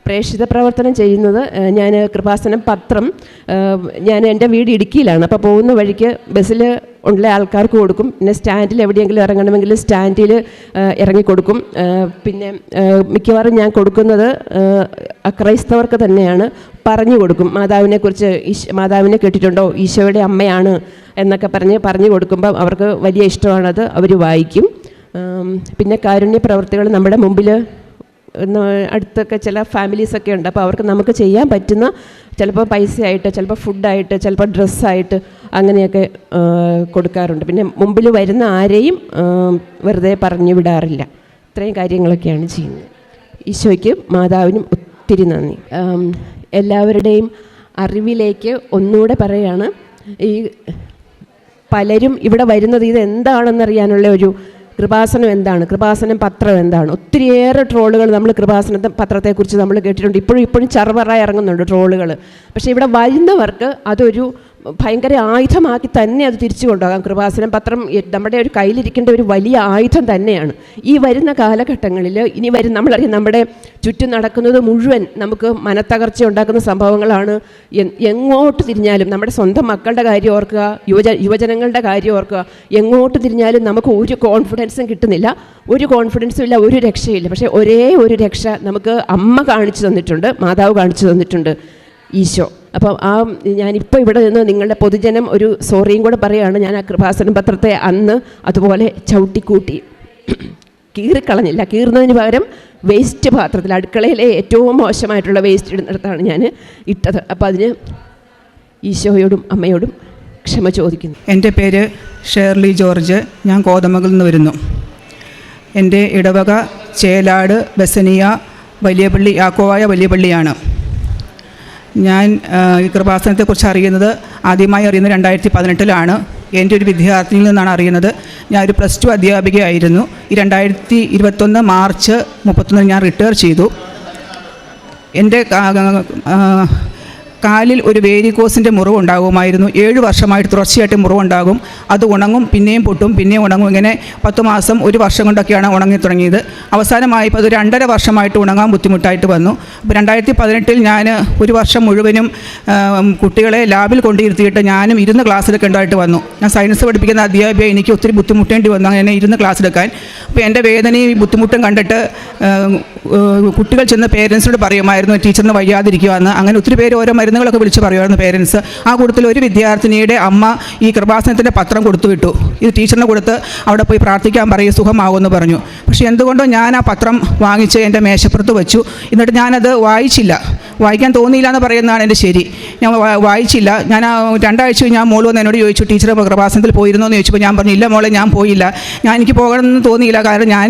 പ്രേക്ഷിത പ്രവർത്തനം ചെയ്യുന്നത്. ഞാൻ കൃപാസനം പത്രം, ഞാൻ എൻ്റെ വീട് ഇടുക്കിയിലാണ്. അപ്പോൾ പോകുന്ന വഴിക്ക് ബസ്സിൽ ഉള്ള ആൾക്കാർക്ക് കൊടുക്കും. പിന്നെ സ്റ്റാൻഡിൽ എവിടെയെങ്കിലും ഇറങ്ങണമെങ്കിൽ സ്റ്റാൻഡിൽ ഇറങ്ങിക്കൊടുക്കും. പിന്നെ മിക്കവാറും ഞാൻ കൊടുക്കുന്നത് അക്രൈസ്തവർക്ക് തന്നെയാണ്, പറഞ്ഞു കൊടുക്കും. മാതാവിനെ കേട്ടിട്ടുണ്ടോ, ഈശോയുടെ അമ്മയാണ് എന്നൊക്കെ പറഞ്ഞു കൊടുക്കുമ്പം അവർക്ക് വലിയ ഇഷ്ടമാണത്, അവർ വായിക്കും. പിന്നെ കാരുണ്യ പ്രവർത്തികൾ നമ്മുടെ മുമ്പിൽ അടുത്തൊക്കെ ചില ഫാമിലീസൊക്കെ ഉണ്ട്. അപ്പോൾ അവർക്ക് നമുക്ക് ചെയ്യാൻ പറ്റുന്ന, ചിലപ്പോൾ പൈസയായിട്ട്, ചിലപ്പോൾ ഫുഡായിട്ട്, ചിലപ്പോൾ ഡ്രസ്സായിട്ട് അങ്ങനെയൊക്കെ കൊടുക്കാറുണ്ട്. പിന്നെ മുമ്പിൽ വരുന്ന ആരെയും വെറുതെ പറഞ്ഞു വിടാറില്ല. ഇത്രയും കാര്യങ്ങളൊക്കെയാണ് ചെയ്യുന്നത്. ഈശോയ്ക്കും മാതാവിനും ഒത്തിരി നന്ദി. എല്ലാവരുടെയും അറിവിലേക്ക് ഒന്നുകൂടെ പറയുകയാണ്, ഈ പലരും ഇവിടെ വരുന്നത് ഇതെന്താണെന്നറിയാനുള്ള ഒരു കൃപാസനം എന്താണ്, കൃപാസനം പത്രം എന്താണ്. ഒത്തിരിയേറെ ട്രോളുകൾ നമ്മൾ കൃപാസന പത്രത്തെക്കുറിച്ച് നമ്മൾ കേട്ടിട്ടുണ്ട്. ഇപ്പോഴും ചർവറായി ഇറങ്ങുന്നുണ്ട് ട്രോളുകൾ. പക്ഷേ ഇവിടെ വരുന്നവർക്ക് അതൊരു ഭയങ്കര ആയുധമാക്കി തന്നെ അത് തിരിച്ചു കൊണ്ടുപോകാം. കൃപാസനം പത്രം നമ്മുടെ ഒരു കയ്യിലിരിക്കേണ്ട ഒരു വലിയ ആയുധം തന്നെയാണ്. ഈ വരുന്ന കാലഘട്ടങ്ങളിൽ നമ്മളറിയാം, നമ്മുടെ ചുറ്റും നടക്കുന്നത് മുഴുവൻ നമുക്ക് മനത്തകർച്ച ഉണ്ടാക്കുന്ന സംഭവങ്ങളാണ്. എങ്ങോട്ട് തിരിഞ്ഞാലും നമ്മുടെ സ്വന്തം മക്കളുടെ കാര്യം ഓർക്കുക, യുവജനങ്ങളുടെ കാര്യം ഓർക്കുക, എങ്ങോട്ട് തിരിഞ്ഞാലും നമുക്ക് ഒരു കോൺഫിഡൻസും കിട്ടുന്നില്ല, ഒരു കോൺഫിഡൻസും ഇല്ല, ഒരു രക്ഷയില്ല. പക്ഷേ ഒരേ ഒരു രക്ഷ നമുക്ക് അമ്മ കാണിച്ചു തന്നിട്ടുണ്ട്, മാതാവ് കാണിച്ചു തന്നിട്ടുണ്ട്, ഈശോ. അപ്പം ഞാനിപ്പോൾ ഇവിടെ നിന്ന് നിങ്ങളുടെ പൊതുജനം ഒരു സോറിയും കൂടെ പറയുകയാണ്. ഞാൻ ആ കൃപാസനം പത്രത്തെ അന്ന് അതുപോലെ ചവിട്ടിക്കൂട്ടി കീറിക്കളഞ്ഞില്ല. കീറുന്നതിന് പകരം വേസ്റ്റ് പാത്രത്തിൽ, അടുക്കളയിലെ ഏറ്റവും മോശമായിട്ടുള്ള വേസ്റ്റ് ഇടുന്നിടത്താണ് ഞാൻ ഇട്ടത്. അപ്പോൾ അതിന് ഈശോയോടും അമ്മയോടും ക്ഷമ ചോദിക്കുന്നു. എൻ്റെ പേര് ഷേർലി ജോർജ്. ഞാൻ കോതമംഗലത്ത് നിന്ന് വരുന്നു. എൻ്റെ ഇടവക ചേലാട് ബസനിയ വലിയപള്ളി, യാക്കോവായ വലിയപള്ളിയാണ്. ഞാൻ ഈ കൃപാസനത്തെക്കുറിച്ച് ആദ്യമായി അറിയുന്നത് 2018 എൻ്റെ ഒരു വിദ്യാർത്ഥിനിയിൽ നിന്നാണ് അറിയുന്നത്. ഞാനൊരു +2 അധ്യാപികയായിരുന്നു. ഈ 2021 മാർച്ച് 31 ഞാൻ റിട്ടയർ ചെയ്തു. എൻ്റെ കാലിൽ ഒരു വേരിക്കോസിൻ്റെ മുറിവുണ്ടാകുമായിരുന്നു. 7 വർഷമായിട്ട് തുടർച്ചയായിട്ട് മുറിവുണ്ടാകും. അത് ഉണങ്ങും, പിന്നെയും പൊട്ടും, പിന്നെയും ഉണങ്ങും. ഇങ്ങനെ 10 മാസം 1 വർഷം കൊണ്ടൊക്കെയാണ് ഉണങ്ങി തുടങ്ങിയത്. അവസാനമായി ഇപ്പോൾ അത് 2.5 വർഷമായിട്ട് ഉണങ്ങാൻ ബുദ്ധിമുട്ടായിട്ട് വന്നു. അപ്പോൾ 2018 ഞാൻ 1 വർഷം മുഴുവനും കുട്ടികളെ ലാബിൽ കൊണ്ടിരുത്തിയിട്ട് ഞാനും ഇരുന്ന് ക്ലാസ് എടുക്കേണ്ടതായിട്ട് വന്നു. ഞാൻ സയൻസ് പഠിപ്പിക്കുന്ന അധ്യാപിക, എനിക്ക് ഒത്തിരി ബുദ്ധിമുട്ടേണ്ടി വന്നു അങ്ങനെ ഇരുന്ന് ക്ലാസ് എടുക്കാൻ. അപ്പോൾ എൻ്റെ വേദനയും ബുദ്ധിമുട്ടും കണ്ടിട്ട് കുട്ടികൾ ചെന്ന് പേരൻസിനോട് പറയുമായിരുന്നു ടീച്ചറിന് വയ്യാതിരിക്കുവാന്ന്. അങ്ങനെ ഒത്തിരി പേര് ഓരോ മരുന്നുകളൊക്കെ വിളിച്ച് പറയുമായിരുന്നു പേരൻസ്. ആ കൂട്ടത്തിൽ ഒരു വിദ്യാർത്ഥിനിയുടെ അമ്മ ഈ കൃപാസനത്തിൻ്റെ പത്രം കൊടുത്തു വിട്ടു. ഇത് ടീച്ചറിന് കൊടുത്ത് അവിടെ പോയി പ്രാർത്ഥിക്കാൻ പറയും, സുഖമാകുമെന്ന് പറഞ്ഞു. പക്ഷേ എന്തുകൊണ്ടോ ഞാൻ ആ പത്രം വാങ്ങിച്ച് എൻ്റെ മേശപ്പുറത്ത് വെച്ചു. എന്നിട്ട് ഞാനത് വായിച്ചില്ല. വായിക്കാൻ തോന്നിയില്ല എന്ന് പറയുന്നതാണ് എൻ്റെ ശരി. ഞാൻ വായിച്ചില്ല. ഞാൻ 2 ആഴ്ച ഞാൻ മോൾ വന്ന് എന്നോട് ചോദിച്ചു, ടീച്ചർ കൃപാസനത്തിൽ പോയിരുന്നോ എന്ന് ചോദിച്ചപ്പോൾ ഞാൻ പറഞ്ഞു, ഇല്ല മോളെ ഞാൻ പോയില്ല. എനിക്ക് പോകണമെന്ന് തോന്നിയില്ല. കാരണം ഞാൻ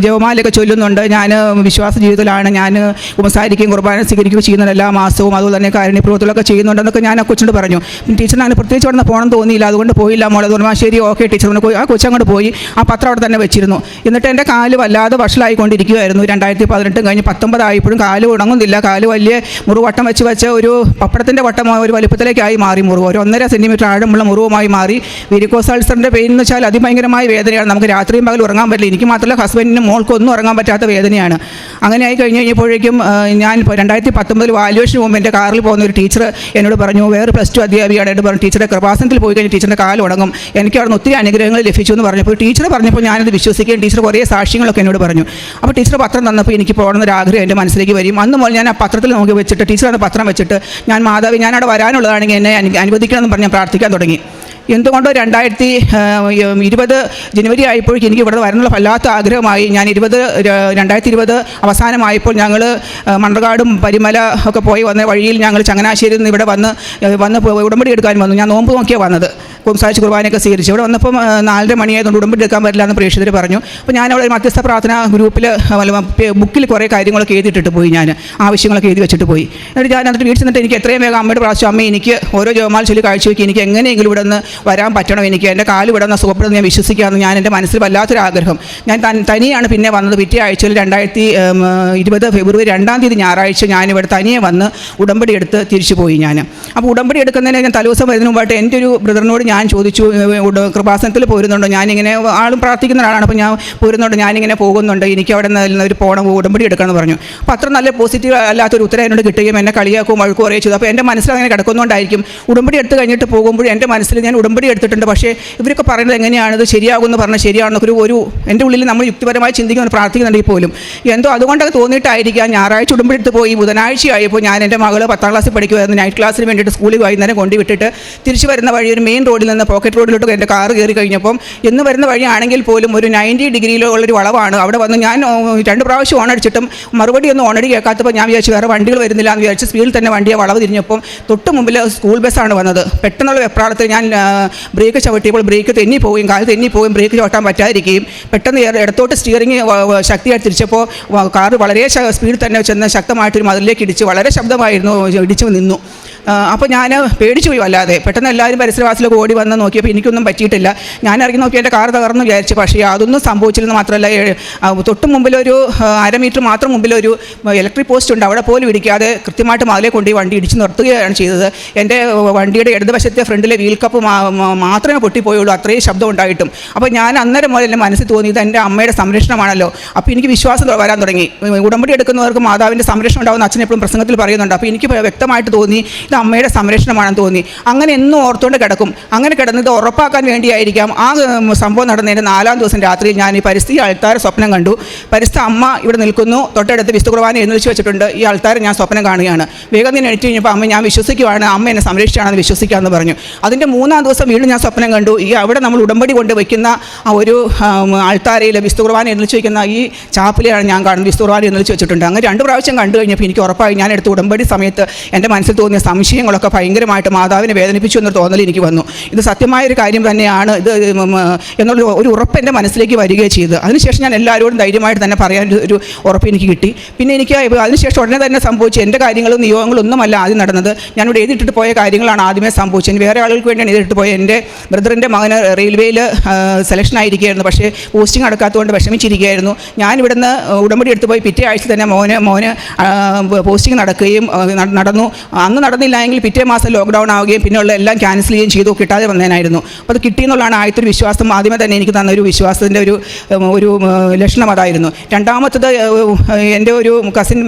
ജപമാലയൊക്കെ ചൊല്ലുന്നുണ്ട്, ഞാൻ വിശ്വാസ ജീവിതത്തിലാണ്, ഞാൻ ഉപസാരിക്കുകയും കുർബാന സ്വീകരിക്കുകയും ചെയ്യുന്ന എല്ലാ മാസവും, അതുപോലെ തന്നെ കാരുണ്യപ്രവൃത്തികളൊക്കെ ചെയ്യുന്നുണ്ടെന്നൊക്കെ ഞാൻ ആ കൊച്ചിനോട് പറഞ്ഞു. ടീച്ചറിന് അങ്ങനെ പ്രത്യേകിച്ച് അവിടെ പോകണം തോന്നിയില്ല, അതുകൊണ്ട് പോയില്ല മോളെ. തോന്നുമ്പോൾ ശരി ഓക്കെ ടീച്ചറിന് പോയി. ആ കൊച്ചങ്ങോട്ട് പോയി. ആ പത്രം അവിടെ തന്നെ വെച്ചിരുന്നു. എന്നിട്ട് എൻ്റെ കാല് വല്ലാതെ വഷളായിക്കൊണ്ടിരിക്കുകയായിരുന്നു. 2018 കഴിഞ്ഞ് 19 ആയപ്പോഴും കാല് ഉണങ്ങുന്നില്ല. കാല് വലിയ മുറിവട്ടം വെച്ച് ഒരു പപ്പടത്തിൻ്റെ വട്ടം ഒരു വലുപ്പത്തിലേക്കായി മാറി. മുറിവ് ഒരു 1.5 സെൻറ്റിമീറ്റർ ആഴമുള്ള മുറിവുമായി മാറി. വെരിക്കോസ് അൾസറിൻ്റെ പെയിൻ എന്ന് വെച്ചാൽ അതിഭയങ്കരമായ വേദനയാണ്. നമുക്ക് രാത്രിയും പകൽ ഉറങ്ങാൻ പറ്റില്ല. എനിക്ക് മാത്രമല്ല ഹസ്ബൻഡിനും മോൾക്കൊന്നും ഉറങ്ങാൻ പറ്റാത്ത വേദനയാണ്. അങ്ങനെ ആയി കഴിഞ്ഞപ്പോഴേക്കും ഞാൻ 2019 വാല്യുവേഷന് മുമ്പ് എൻ്റെ കാറിൽ പോകുന്ന ഒരു ടീച്ചർ എന്നോട് പറഞ്ഞു, വേറെ +2 അധ്യാപികയാണ് എന്നോട് പറഞ്ഞു, ടീച്ചറുടെ കൃപാസനത്തിൽ പോയി കഴിഞ്ഞാൽ ടീച്ചറിൻ്റെ കാല് ഉണങ്ങും, എനിക്ക് അവിടെ നിന്ന് ഒത്തിരി അനുഗ്രഹങ്ങൾ ലഭിച്ചു എന്ന് പറഞ്ഞപ്പോൾ ടീച്ചർ പറഞ്ഞപ്പോൾ ഞാനത് വിശ്വസിക്കുകയും ടീച്ചർ കുറേ സാക്ഷ്യങ്ങളൊക്കെ എന്നോട് പറഞ്ഞു. അപ്പോൾ ടീച്ചർ പത്രം തന്നപ്പോൾ എനിക്ക് പോകണമെന്നൊരു ആഗ്രഹം എൻ്റെ മനസ്സിലേക്ക് വരും. അന്ന് മുതൽ ഞാൻ ആ പത്രത്തിൽ നോക്കി വെച്ചിട്ട് ടീച്ചർ പത്രം വെച്ചിട്ട് ഞാൻ മാതാവി ഞാൻ അവിടെ വരാനുള്ളതാണെങ്കിൽ എന്നെ അനുവദിക്കണമെന്ന് പറഞ്ഞ് ഞാൻ പ്രാർത്ഥിക്കാൻ തുടങ്ങി. എന്തുകൊണ്ടോ 2020 ജനുവരി ആയപ്പോഴേക്കും എനിക്ക് ഇവിടെ വരാനുള്ള വല്ലാത്ത ആഗ്രഹമായി. ഞാൻ 2020 അവസാനമായപ്പോൾ ഞങ്ങൾ മണ്ണർകാടും പരിമല ഒക്കെ പോയി വന്ന വഴിയിൽ ഞങ്ങൾ ചങ്ങനാശ്ശേരിയിൽ നിന്ന് ഇവിടെ വന്ന് ഉടമ്പടി എടുക്കാൻ വന്നു. ഞാൻ നോമ്പ് നോക്കിയാണ് വന്നത്. കുംസാഴ്ച കുർബാനയൊക്കെ സ്വീകരിച്ചു. ഇവിടെ വന്നപ്പം 4:30 മണിയായതുകൊണ്ട് ഉടമ്പടി എടുക്കാൻ പറ്റില്ല എന്ന് പ്രേക്ഷിതർ പറഞ്ഞു. അപ്പോൾ ഞാനവിടെ മധ്യസ്ഥ പ്രാർത്ഥന ഗ്രൂപ്പിൽ ബുക്കിൽ കുറേ കാര്യങ്ങളൊക്കെ എഴുതിയിട്ടിട്ട് പോയി. ഞാൻ ആവശ്യങ്ങളൊക്കെ എഴുതി വെച്ചിട്ട് പോയി. എന്നിട്ട് ഞാൻ എന്നിട്ട് വീട്ടിൽ നിന്നിട്ട് എനിക്ക് എത്രയും വേഗം അമ്മയുടെ പ്രാവശ്യം അമ്മ എനിക്ക് ഓരോ ജപമാല ചൊല്ലി കാഴ്ചവെക്കി എനിക്ക് എങ്ങനെയെങ്കിലും ഇവിടെ നിന്ന് വരാൻ പറ്റണം, എനിക്ക് എൻ്റെ കാല് ഇവിടെ നിന്ന് സുഖപ്പെടുന്ന ഞാൻ വിശ്വസിക്കാമെന്ന് ഞാൻ എൻ്റെ മനസ്സിൽ വല്ലാത്തൊരു ആഗ്രഹം. ഞാൻ തനിയാണ് പിന്നെ വന്നത്. പിറ്റേ ആഴ്ചയിൽ 2020 ഫെബ്രുവരി 2-ാം തീയതി ഞായറാഴ്ച ഞാനിവിടെ തനിയെ വന്ന് ഉടമ്പടി എടുത്ത് തിരിച്ചു പോയി. ഞാൻ അപ്പോൾ ഉടമ്പടി എടുക്കുന്നതിന് ഞാൻ തലേദിവസം വരുന്നതിന് മുമ്പായിട്ട് എൻ്റെ ഒരു ബ്രദറിനോട് ഞാൻ ചോദിച്ചു, കൃപാസനത്തിൽ പോരുന്നുണ്ടോ, ഞാനിങ്ങനെ ആളും പ്രാർത്ഥിക്കുന്ന ഒരാളാണ്, അപ്പോൾ ഞാൻ പോരുന്നുണ്ട്, ഞാനിങ്ങനെ പോകുന്നുണ്ട്, എനിക്ക് അവിടെ നിന്ന് ഒരു പോകണം ഉടമ്പടി എടുക്കണമെന്ന് പറഞ്ഞു. അപ്പോൾ അത്ര നല്ല പോസിറ്റീവ് അല്ലാത്തൊരു ഉത്തരം എന്നോട് കിട്ടുകയും എന്നെ കളിയാക്കും വഴക്കും അറിയുകയും ചെയ്തു. അപ്പോൾ എൻ്റെ മനസ്സിൽ അങ്ങനെ കിടക്കുന്നതുകൊണ്ടായിരിക്കും ഉടമ്പടി എടുത്ത് കഴിഞ്ഞിട്ട് പോകുമ്പോൾ എൻ്റെ മനസ്സിൽ ഞാൻ ഉടമ്പടി എടുത്തിട്ടുണ്ട്, പക്ഷേ ഇവരൊക്കെ പറയുന്നത് എങ്ങനെയാണ് ഇത് ശരിയാകുമെന്ന് പറഞ്ഞാൽ ശരിയാണെന്നൊക്കെ ഒരു എൻ്റെ ഉള്ളിൽ നമ്മൾ യുക്തിപരമായി ചിന്തിക്കുന്ന പ്രാർത്ഥിക്കുന്നുണ്ടെങ്കിൽ പോലും എന്തോ അതുകൊണ്ടൊക്കെ തോന്നിയിട്ടായിരിക്കാം ഞായറാഴ്ച ഉടമ്പടി എടുത്ത് പോയി. ബുധനാഴ്ചയായപ്പോൾ ഞാൻ എൻ്റെ മകൾ 10ാം ക്ലാസ്സിൽ പഠിക്കുമായിരുന്നു. നൈറ്റ് ക്ലാസ്സിന് വേണ്ടിയിട്ട് സ്കൂളിൽ വൈകുന്നേരം കൊണ്ടുവിട്ടിട്ട് തിരിച്ച് വരുന്ന വഴി ഒരു മെയിൻ റോഡിൽ നിന്ന് പോക്കറ്റ് റോഡിലോട്ട് എൻ്റെ കാറ് കയറി കഴിഞ്ഞപ്പം എന്ന് വരുന്ന വഴിയാണെങ്കിൽ പോലും ഒരു 90 ഡിഗ്രിയിലുള്ളൊരു വളവാണ്. അവിടെ വന്ന് ഞാൻ 2 പ്രാവശ്യം ഓണടിച്ചിട്ടും മറുപടി ഒന്നും ഓണടി കേൾക്കാത്തപ്പോൾ ഞാൻ വിചാരിച്ചു വേറെ വണ്ടികൾ വരുന്നില്ല എന്ന് വിചാരിച്ച് സ്പീഡിൽ തന്നെ വണ്ടിയെ വളവ് തിരിഞ്ഞപ്പം തൊട്ട് മുമ്പിൽ സ്കൂൾ ബസ്സാണ് വന്നത്. പെട്ടെന്നുള്ള വെപ്രാളത്തിൽ ഞാൻ ബ്രേക്ക് ചവിട്ടിയപ്പോൾ ബ്രേക്ക് തെന്നിപ്പോവുകയും കാല് തെന്നിപ്പോവുകയും ബ്രേക്ക് ചവിട്ടാൻ പറ്റാതിരിക്കുകയും പെട്ടെന്ന് ഇടത്തോട്ട് സ്റ്റിയറിംഗ് ശക്തിയായിട്ട് തിരിച്ചപ്പോൾ കാറ് വളരെ സ്പീഡിൽ തന്നെ ചെന്ന് ശക്തമായിട്ടൊരു മതിലിലേക്ക് ഇടിച്ച് വളരെ ശബ്ദമായിരുന്നു, ഇടിച്ച് നിന്നു. അപ്പോൾ ഞാൻ പേടിച്ചു പോയി വല്ലാതെ. പെട്ടെന്ന് എല്ലാവരും പരിസരവാസിലൊക്കെ ഓടി വന്ന് നോക്കിയപ്പോൾ എനിക്കൊന്നും പറ്റിയിട്ടില്ല. ഞാൻ ഇറങ്ങി നോക്കി എൻ്റെ കാർ തകർന്നു വിചാരിച്ചു. പക്ഷേ അതൊന്നും സംഭവിച്ചില്ലെന്ന് മാത്രമല്ല, തൊട്ട് മുമ്പിലൊരു 1/2 മീറ്റർ മാത്രം മുമ്പിലൊരു ഇലക്ട്രിക് പോസ്റ്റ് ഉണ്ട്, അവിടെ പോലും ഇടിക്കാതെ കൃത്യമായിട്ട് മതിലെ കൊണ്ട് വണ്ടി ഇടിച്ച് നിർത്തുകയാണ് ചെയ്തത്. എൻ്റെ വണ്ടിയുടെ ഇടതുവശത്തെ ഫ്രണ്ടിലെ വീൽ കപ്പ് മാത്രമേ പൊട്ടിപ്പോയുള്ളൂ, അത്രയും ശബ്ദം ഉണ്ടായിട്ടും. അപ്പോൾ ഞാൻ അന്നേരം മുതൽ എൻ്റെ മനസ്സിൽ തോന്നിയത് എൻ്റെ അമ്മയുടെ സംരക്ഷണമാണല്ലോ. അപ്പോൾ എനിക്ക് വിശ്വാസം വരാൻ തുടങ്ങി. ഉടമ്പടി എടുക്കുന്നവർക്ക് മാതാവിൻ്റെ സംരക്ഷണം ഉണ്ടാകുന്ന അച്ഛൻ എപ്പോഴും പ്രസംഗത്തിൽ പറയുന്നുണ്ട്. അപ്പോൾ എനിക്ക് വ്യക്തമായിട്ട് തോന്നി ഇത് അമ്മയുടെ സംരക്ഷണമാണെന്ന് തോന്നി. അങ്ങനെ എന്നും ഓർത്തുകൊണ്ട് കിടക്കും. അങ്ങനെ കിടന്നത് ഉറപ്പാക്കാൻ വേണ്ടിയായിരിക്കാം ആ സംഭവം നടന്നതിൻ്റെ 4-ാം ദിവസം രാത്രിയിൽ ഞാൻ ഈ പരിസ്ഥിതി അൾത്താര സ്വപ്നം കണ്ടു. പരിസ്ഥിതി അമ്മ ഇവിടെ നിൽക്കുന്നു, തൊട്ടടുത്ത് വിശുദ്ധ കുർബാന എഴുന്നള്ളിച്ച് വെച്ചിട്ടുണ്ട്. ഈ ആൾത്താരെ ഞാൻ സ്വപ്നം കാണുകയാണ്. വേഗം തന്നെ എണീറ്റ് കഴിഞ്ഞപ്പോൾ അമ്മ ഞാൻ വിശ്വസിക്കുവാണ്, അമ്മ എന്നെ സംരക്ഷിച്ചാണെന്ന് വിശ്വസിക്കാമെന്ന് പറഞ്ഞു. അതിൻ്റെ 3-ാം ദിവസം വീണ്ടും ഞാൻ സ്വപ്നം കണ്ടു. ഈ അവിടെ നമ്മൾ ഉടമ്പടി കൊണ്ട് വയ്ക്കുന്ന ആ ഒരു ആൾത്താരയിൽ വിശുദ്ധ കുർബാന എഴുന്നള്ളിച്ച് വയ്ക്കുന്ന ഈ ചാപ്പിലെയാണ് ഞാൻ കാണുന്നത്. വിശുദ്ധ കുർബാന എഴുന്നള്ളിച്ച് വെച്ചിട്ടുണ്ട്. അങ്ങനെ 2 പ്രാവശ്യം കണ്ടു കഴിഞ്ഞപ്പോൾ എനിക്ക് ഉറപ്പായി ഞാൻ എടുത്ത ഉടമ്പടി സമയത്ത് എൻ്റെ മനസ്സിൽ തോന്നിയ സംശയങ്ങളൊക്കെ ഭയങ്കരമായിട്ട് മാതാവിനെ വേദനിപ്പിച്ചു എന്നൊരു തോന്നൽ എനിക്ക് വന്നു. ഇത് സത്യമായൊരു കാര്യം തന്നെയാണ് ഇത് എന്നുള്ള ഒരു ഉറപ്പ് എൻ്റെ മനസ്സിലേക്ക് വരികയും ചെയ്തു. അതിനുശേഷം ഞാൻ എല്ലാവരോടും ധൈര്യമായിട്ട് തന്നെ പറയാൻ ഒരു ഉറപ്പ് എനിക്ക് കിട്ടി. പിന്നെ എനിക്ക് അതിനുശേഷം ഉടനെ തന്നെ സംഭവിച്ചു. എൻ്റെ കാര്യങ്ങളും നിയോഗങ്ങളും ഒന്നുമല്ല ആദ്യം നടന്നത്. ഞാനിവിടെ എഴുതിയിട്ട് പോയ കാര്യങ്ങളാണ് ആദ്യമേ സംഭവിച്ചത്. വേറെ ആളുകൾക്ക് വേണ്ടിയാണ് എഴുതിയിട്ട് പോയത്. എൻ്റെ ബ്രദറിൻ്റെ മകന് റെയിൽവേയിൽ സെലക്ഷൻ ആയിരിക്കുകയായിരുന്നു, പക്ഷേ പോസ്റ്റിംഗ് നടക്കാത്തതുകൊണ്ട് വിഷമിച്ചിരിക്കുകയായിരുന്നു. ഞാനിവിടുന്ന് ഉടമ്പടി എടുത്ത് പോയി പിറ്റേ ആഴ്ച തന്നെ മോന് പോസ്റ്റിംഗ് നടക്കുകയും നടന്നു. അന്ന് നടന്നില്ല ആയിരുന്നെങ്കിൽ പിറ്റേ മാസം ലോക്ക്ഡൗൺ ആവുകയും പിന്നെയുള്ള എല്ലാം ക്യാൻസൽ ചെയ്യുകയും ചെയ്തു, കിട്ടാതെ വന്നതിനായിരുന്നു. അപ്പോൾ അത് കിട്ടിയെന്നുള്ളതാണ് ആദ്യത്തെ ഒരു വിശ്വാസം. ആദ്യമേ തന്നെ എനിക്ക് തന്ന ഒരു വിശ്വാസത്തിൻ്റെ ഒരു ലക്ഷണം അതായിരുന്നു. രണ്ടാമത്തത് എൻ്റെ ഒരു കസിൻ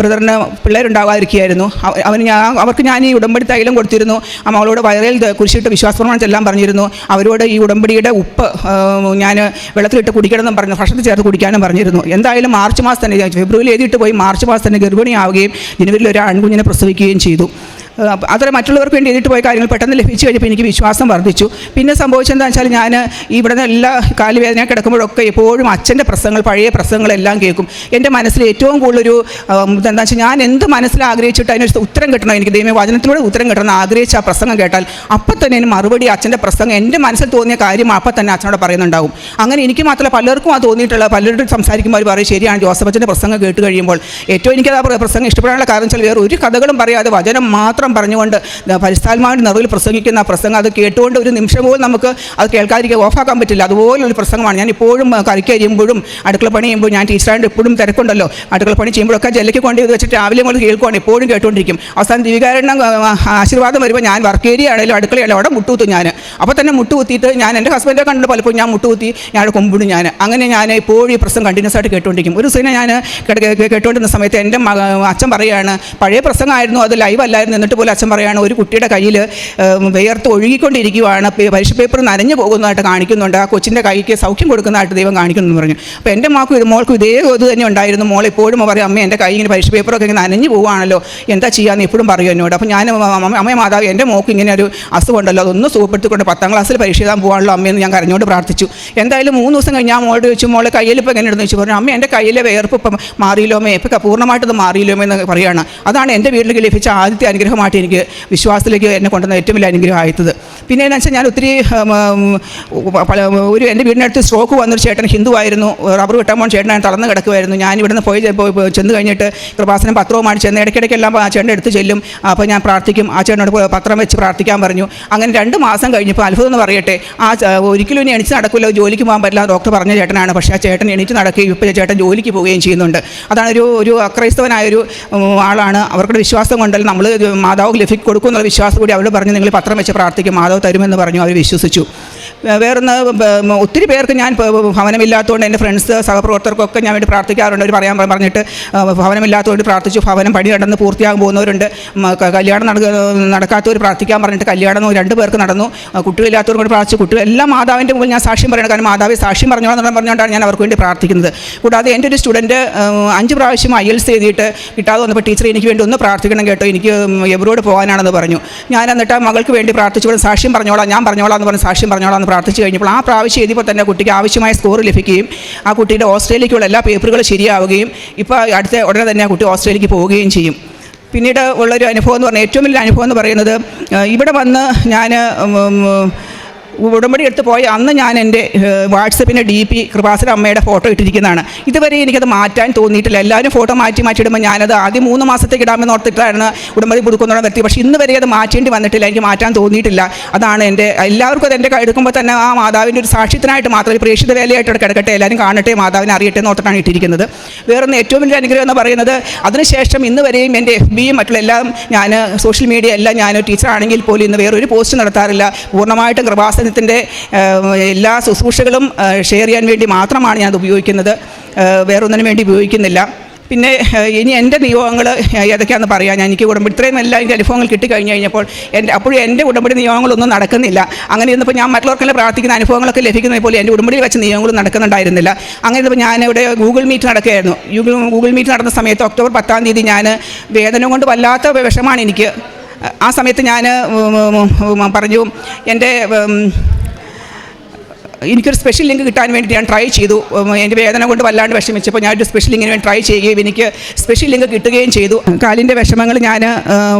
ബ്രദറിന് പിള്ളേരുണ്ടാകാതിരിക്കുകയായിരുന്നു. അവർക്ക് ഞാൻ ഈ ഉടമ്പടി തൈലം കൊടുത്തിരുന്നു. അവളോട് വയറിൽ കുരിശിട്ട് വിശ്വാസപ്രമാണം ചെല്ലാൻ പറഞ്ഞിരുന്നു. അവരോട് ഈ ഉടമ്പടിയുടെ ഉപ്പ് ഞാൻ വെള്ളത്തിലിട്ട് കുടിക്കണമെന്നും പറഞ്ഞു, ഭക്ഷണത്തിൽ ചേർത്ത് കുടിക്കാനും പറഞ്ഞിരുന്നു. എന്തായാലും മാർച്ച് മാസം തന്നെ, ഫെബ്രുവരി എഴുതിയിട്ട് പോയി മാർച്ച് മാസം തന്നെ ഗർഭിണിയാവുകയും ജനുവരിയിൽ ഒരു ആൺകുഞ്ഞിനെ പ്രസവിക്കുകയും ചെയ്തു. അത്ര മറ്റുള്ളവർക്ക് വേണ്ടി എഴുതിയിട്ട് പോയ കാര്യങ്ങൾ പെട്ടെന്ന് ലഭിച്ചു കഴിഞ്ഞപ്പോൾ എനിക്ക് വിശ്വാസം വർദ്ധിച്ചു. പിന്നെ സംഭവിച്ചെന്താണെന്ന് വെച്ചാൽ ഞാൻ ഇവിടെ നിന്ന് എല്ലാ കാലുവേദന കിടക്കുമ്പോഴൊക്കെ എപ്പോഴും അച്ഛൻ്റെ പ്രസംഗങ്ങൾ, പഴയ പ്രസംഗങ്ങളെല്ലാം കേൾക്കും. എൻ്റെ മനസ്സിൽ ഏറ്റവും കൂടുതലൊരു എന്താണെന്ന് വെച്ചാൽ ഞാൻ എന്ത് മനസ്സിൽ ആഗ്രഹിച്ചിട്ട് അതിനൊരു ഉത്തരം കിട്ടണം, എനിക്ക് ദൈവം വചനത്തിലൂടെ ഉത്തരം കിട്ടണം ആഗ്രഹിച്ച ആ പ്രസംഗം കേട്ടാൽ അപ്പം തന്നെ അതിന് മറുപടി അച്ഛൻ്റെ പ്രസംഗം എൻ്റെ മനസ്സിൽ തോന്നിയ കാര്യം അപ്പം തന്നെ അച്ഛനോട് പറയുന്നുണ്ടാവും. അങ്ങനെ എനിക്ക് മാത്രമല്ല പലർക്കും അത് തോന്നിയിട്ടുള്ള, പലരോടും സംസാരിക്കുമ്പോൾ അവർ പറയും ശരിയാണ്, ജോസഫ് അച്ഛൻ്റെ പ്രസംഗം കേട്ട് കഴിയുമ്പോൾ ഏറ്റവും എനിക്കത് ആ പ്രസംഗം ഇഷ്ടപ്പെടാനുള്ള കാരണം വെച്ചാൽ വേറെ ഒരു കഥകളും പറയാതെ വചനം മാത്രം പറഞ്ഞുകൊണ്ട് പരിസ്ഥാത്മാവിൻ്റെ നിറവിൽ പ്രസംഗിക്കുന്ന പ്രസംഗം അത് കേട്ടുകൊണ്ട് ഒരു നിമിഷം പോലും നമുക്ക് അത് കേൾക്കാതിരിക്കാൻ ഓഫാക്കാൻ പറ്റില്ല. അതുപോലൊരു പ്രസംഗമാണ്. ഞാൻ ഇപ്പോഴും കറിക്ക് ചെയ്യുമ്പോഴും അടുക്കള പണി ചെയ്യുമ്പോൾ, ഞാൻ ടീച്ചറായിട്ട് എപ്പോഴും തിരക്കുണ്ടല്ലോ, അടുക്കള പണി ചെയ്യുമ്പോഴൊക്കെ ജെല്ലയ്ക്ക് കൊണ്ട് വെച്ചിട്ട് രാവിലെ മുതൽ കേൾക്കുവാണ്, എപ്പോഴും കേട്ടുകൊണ്ടിരിക്കും. അവസാനം ദിവികാരണം ആശീർവാദം വരുമ്പോൾ ഞാൻ വർക്ക് ഏരിയ ആണെങ്കിലും അടുക്കളയാണെങ്കിലും അവിടെ മുട്ടുകുത്തും ഞാൻ. അപ്പോൾ തന്നെ മുട്ടുകുത്തിയിട്ട് ഞാൻ എൻ്റെ ഹസ്ബൻഡെ കണ്ടിട്ട് പലപ്പോഴും ഞാൻ മുട്ടുകുത്തി ഞാൻ കൊമ്പിടും. അങ്ങനെ ഞാൻ എപ്പോഴും ഈ പ്രസംഗം കണ്ടിന്യൂസ് ആയിട്ട് കേട്ടുകൊണ്ടിരിക്കും. ഒരു ദിവസം ഞാൻ കേട്ടുകൊണ്ടിരുന്ന സമയത്ത് എൻ്റെ അച്ഛൻ പറയുകയാണ്, പഴയ പ്രസംഗമായിരുന്നു, അത് ലൈവ് അല്ലായിരുന്നു, എന്നിട്ട് പോലും അച്ഛൻ പറയുകയാണ് ഒരു കുട്ടിയുടെ കയ്യിൽ വിയർത്ത് ഒഴുകിക്കൊണ്ടിരിക്കുകയാണ്, പരീക്ഷ പേപ്പർ നനഞ്ഞു പോകുന്നതായിട്ട് കാണിക്കുന്നുണ്ട്, ആ കൊച്ചിൻ്റെ കൈക്ക് സൗഖ്യം കൊടുക്കുന്നതായിട്ട് ദൈവം കാണിക്കുന്നു എന്ന് പറഞ്ഞു. അപ്പോൾ എൻ്റെ മോൾക്കും ഇതേ ഇത് തന്നെ ഉണ്ടായിരുന്നു. മോൾ എപ്പോഴും പറയും, അമ്മ എൻ്റെ കൈ ഇങ്ങനെ പരീക്ഷ പേപ്പറൊക്കെ ഇങ്ങനെ നനഞ്ഞു പോവുകയാണല്ലോ, എന്താ ചെയ്യാമെന്ന് എപ്പോഴും പറയും എന്നോട്. അപ്പോൾ ഞാൻ അമ്മയെ മാതാവ്, എൻ്റെ മോൾക്ക് ഇങ്ങനെ ഒരു അസുഖമുണ്ടല്ലോ, അതൊന്ന് സുഖപ്പെടുത്തിക്കൊണ്ട് 10ാം ക്ലാസ്സിൽ പരീക്ഷ എഴുതാൻ പോകാനുള്ള അമ്മയെന്ന് ഞാൻ കരഞ്ഞോട് പ്രാർത്ഥിച്ചു. എന്തായാലും 3 ദിവസം കഴിഞ്ഞ് ഞാൻ മോളോട് ചോദിച്ചു, മോളെ കയ്യിൽ ഇപ്പോൾ എങ്ങനെ ഉണ്ടെന്ന് ചോദിച്ചു. പറഞ്ഞു, അമ്മ എൻ്റെ കയ്യിലെ വേർപ്പ് ഇപ്പം മാറിയില്ലോമേ, ഇപ്പം പൂർണ്ണമായിട്ടത് മാറിയില്ലോമേ എന്ന് പറയുകയാണ്. അതാണ് എൻ്റെ വീട്ടിലേക്ക് ലഭിച്ച ആദ്യത്തെ അനുഗ്രഹമായിട്ട് എനിക്ക് വിശ്വാസത്തിലേക്ക് എന്നെ കൊണ്ടുവന്ന ഏറ്റവും വലിയ അനുഗ്രഹമായത്. പിന്നെ എന്ന് വെച്ചാൽ ഞാൻ ഒത്തിരി എൻ്റെ വീടിനടുത്ത് സ്ട്രോക്ക് വന്നൊരു ചേട്ടൻ ഹിന്ദു ആയിരുന്നു, റബ്ബർ കിട്ടാൻ ചേട്ടനാണ്, തളർന്ന് കിടക്കുമായിരുന്നു. ഞാൻ ഇവിടുന്ന് പോയി ചെന്ന് കഴിഞ്ഞിട്ട് കൃപാസനം പത്രവുമായിട്ട് ചെന്ന് ഇടയ്ക്കിടയ്ക്കെല്ലാം ആ ചേട്ടൻ്റെ അടുത്ത് ചെല്ലും. അപ്പോൾ ഞാൻ പ്രാർത്ഥിക്കും, ആ ചേട്ടനോട് പത്രം വെച്ച് പ്രാർത്ഥിക്കാൻ പറഞ്ഞു. അങ്ങനെ 2 മാസം കഴിഞ്ഞപ്പോൾ അത്ഭുതം എന്ന് പറയട്ടെ, ഒരിക്കലും ഇനി എണീച്ച് നടക്കില്ല, ജോലിക്ക് പോകാൻ പറ്റില്ല ഡോക്ടർ പറഞ്ഞ ചേട്ടനാണ്. പക്ഷേ ആ ചേട്ടൻ എണീറ്റ് നടക്കുകയും ഇപ്പോൾ ചേട്ടൻ ജോലിക്ക് പോവുകയും ചെയ്യുന്നുണ്ട്. അതാണ് ഒരു അക്രൈസ്തവനായൊരു ആളാണ്. അവർക്കുടെ വിശ്വാസം കൊണ്ടല്ല നമ്മൾ മാതാവ് ലഭിക്കും കൊടുക്കും എന്നുള്ള വിശ്വാസം കൂടി അവരോട് പറഞ്ഞു, നിങ്ങൾ പത്രം വെച്ച് പ്രാർത്ഥിക്കും, മാതാവ് തരുമെന്ന് പറഞ്ഞു. അവർ വിശ്വസിച്ചു. വേറൊന്ന്, ഒത്തിരി പേർക്ക് ഞാൻ ഭവനമില്ലാത്തതുകൊണ്ട് എൻ്റെ ഫ്രണ്ട്സ് സഹപ്രവർത്തകർക്കൊക്കെ ഞാൻ വേണ്ടി പ്രാർത്ഥിക്കാറുണ്ട്. അവർ പറഞ്ഞിട്ട് ഭവനമില്ലാത്തതുകൊണ്ട് പ്രാർത്ഥിച്ചു. ഭവനം പണി നടന്ന് പൂർത്തിയാകാൻ പോകുന്നവരുണ്ട്. കല്യാണം നടക്കാത്തവർ പ്രാർത്ഥിക്കാൻ പറഞ്ഞിട്ട് കല്യാണം 2 പേർക്ക് നടന്നു. കുട്ടികളില്ലാത്തവർ കൊണ്ട് പ്രാർത്ഥിച്ചു. കുട്ടികളെല്ലാം മാതാവിൻ്റെ മുമ്പിൽ ഞാൻ സാക്ഷ്യം പറയണം, കാരണം മാതാവ് സാക്ഷ്യം പറഞ്ഞുകൊണ്ടാണ് ഞാൻ അവർക്ക് വേണ്ടി പ്രാർത്ഥിക്കുന്നത്. കൂടാതെ എൻ്റെ ഒരു സ്റ്റുഡൻറ്റ് 5 പ്രാവശ്യം IELTS എഴുതിയിട്ട് കിട്ടാതെ വന്നപ്പോൾ ടീച്ചർ എനിക്ക് വേണ്ടി ഒന്ന് പ്രാർത്ഥിക്കണം കേട്ടോ, എനിക്ക് എബ്രോഡ് പോകാനാണെന്ന് പറഞ്ഞു. ഞാൻ എന്നിട്ട് മകൾക്ക് വേണ്ടി പ്രാർത്ഥിച്ചുകൊണ്ട് സാക്ഷ്യം പറഞ്ഞോളാം, ഞാൻ പറഞ്ഞോളാം എന്ന് പറഞ്ഞ് സാക്ഷ്യം പറഞ്ഞോളാം എന്ന് പ്രാർത്ഥിച്ചു കഴിഞ്ഞപ്പോൾ ആ പ്രാവശ്യം എഴുതിയപ്പോൾ തന്നെ കുട്ടിക്ക് ആവശ്യമായ സ്കോർ ലഭിക്കുകയും ആ കുട്ടിയുടെ ഓസ്ട്രേലിയക്കുള്ള എല്ലാ പേപ്പറുകളും ശരിയാവുകയും ഇപ്പോൾ ഉടനെ തന്നെ ആ കുട്ടി ഓസ്ട്രേലിയക്ക് പോവുകയും ചെയ്യും. പിന്നീട് ഉള്ളൊരു അനുഭവം എന്ന് പറഞ്ഞാൽ, ഏറ്റവും വലിയ അനുഭവം എന്ന് പറയുന്നത്, ഇവിടെ വന്ന് ഞാൻ ഉടമ്പടി എടുത്ത് പോയി അന്ന് ഞാൻ എൻ്റെ വാട്സപ്പിൻ്റെ DP കൃപാസന അമ്മയുടെ ഫോട്ടോ ഇട്ടിരിക്കുന്നതാണ്. ഇതുവരെ എനിക്കത് മാറ്റാൻ തോന്നിയിട്ടില്ല. എല്ലാവരും ഫോട്ടോ മാറ്റിയിടുമ്പോൾ ഞാനത് ആദ്യം 3 മാസത്തേക്ക് ഇടാമെന്ന് ഓർത്തിട്ടാണ് ഉടമ്പടി പുതുക്കുന്നതോടെ നിർത്തി. പക്ഷേ ഇന്ന് വരെ അത് മാറ്റേണ്ടി വന്നിട്ടില്ല, എനിക്ക് മാറ്റാൻ തോന്നിയിട്ടില്ല. അതാണ് എൻ്റെ എല്ലാവർക്കും അത് എൻ്റെ എടുക്കുമ്പോൾ തന്നെ ആ മാതാവിൻ്റെ ഒരു സാക്ഷ്യത്തിനായിട്ട് മാത്രമേ പ്രേക്ഷിത വേലയായിട്ട് കിടക്കട്ടെ, എല്ലാവരും കാണട്ടെ, മാതാവിനെ അറിയട്ടെ എന്ന് ഓർത്തിട്ടാണ് ഇട്ടിരിക്കുന്നത്. വേറൊന്ന് ഏറ്റവും വലിയ അനുഗ്രഹം എന്ന് പറയുന്നത്, അതിനുശേഷം ഇന്ന് വരെയും എൻ്റെ FBയും മറ്റുള്ള എല്ലാം ഞാൻ സോഷ്യൽ മീഡിയ എല്ലാം ഞാൻ ടീച്ചറാണെങ്കിൽ പോലും ഇന്ന് വേറൊരു പോസ്റ്റ് നടത്താറില്ല. പൂർണ്ണമായിട്ടും കൃപാസന എല്ലാ ശുശ്രൂഷകളും ഷെയർ ചെയ്യാൻ വേണ്ടി മാത്രമാണ് ഞാനത് ഉപയോഗിക്കുന്നത്, വേറൊന്നിനും വേണ്ടി ഉപയോഗിക്കുന്നില്ല. പിന്നെ ഇനി എൻ്റെ നിയോഗങ്ങൾ ഏതൊക്കെയാണെന്ന് പറയാം. എനിക്ക് ഉടമ്പടി ഇത്രയും എല്ലാ എൻ്റെ അനുഭവങ്ങൾ കിട്ടിക്കഴിഞ്ഞ് കഴിഞ്ഞപ്പോൾ അപ്പോഴും എൻ്റെ ഉടമ്പടി നിയോഗങ്ങളൊന്നും നടക്കുന്നില്ല. അങ്ങനെ ഇരുന്നപ്പോൾ ഞാൻ മറ്റുള്ളവർക്കെല്ലാം പ്രാർത്ഥിക്കുന്ന അനുഭവങ്ങളൊക്കെ ലഭിക്കുന്നത് പോലെ എൻ്റെ ഉടമ്പടിയിൽ വെച്ച് നിയോഗങ്ങളും നടക്കുന്നുണ്ടായിരുന്നില്ല. അങ്ങനെ ഇരുന്നപ്പോൾ ഞാനിവിടെ ഗൂഗിൾ മീറ്റ് നടക്കുകയായിരുന്നു. ഗൂഗിൾ മീറ്റ് നടന്ന സമയത്ത് ഒക്ടോബർ 10-ാം തീയതി ഞാൻ വേദന കൊണ്ട് വല്ലാത്ത വിഷമാണ് എനിക്ക്. ആ സമയത്ത് ഞാൻ പറഞ്ഞു, എനിക്കൊരു സ്പെഷ്യൽ ലിങ്ക് കിട്ടാൻ വേണ്ടി ഞാൻ ട്രൈ ചെയ്തു. എൻ്റെ വേദന കൊണ്ട് വല്ലാണ്ട് വിഷമിച്ചപ്പോൾ ഞാനൊരു സ്പെഷ്യൽ ലിങ്കിന് വേണ്ടി ട്രൈ ചെയ്യുകയും എനിക്ക് സ്പെഷ്യൽ ലിങ്ക് കിട്ടുകയും ചെയ്തു. കാലിൻ്റെ വിഷമങ്ങൾ ഞാൻ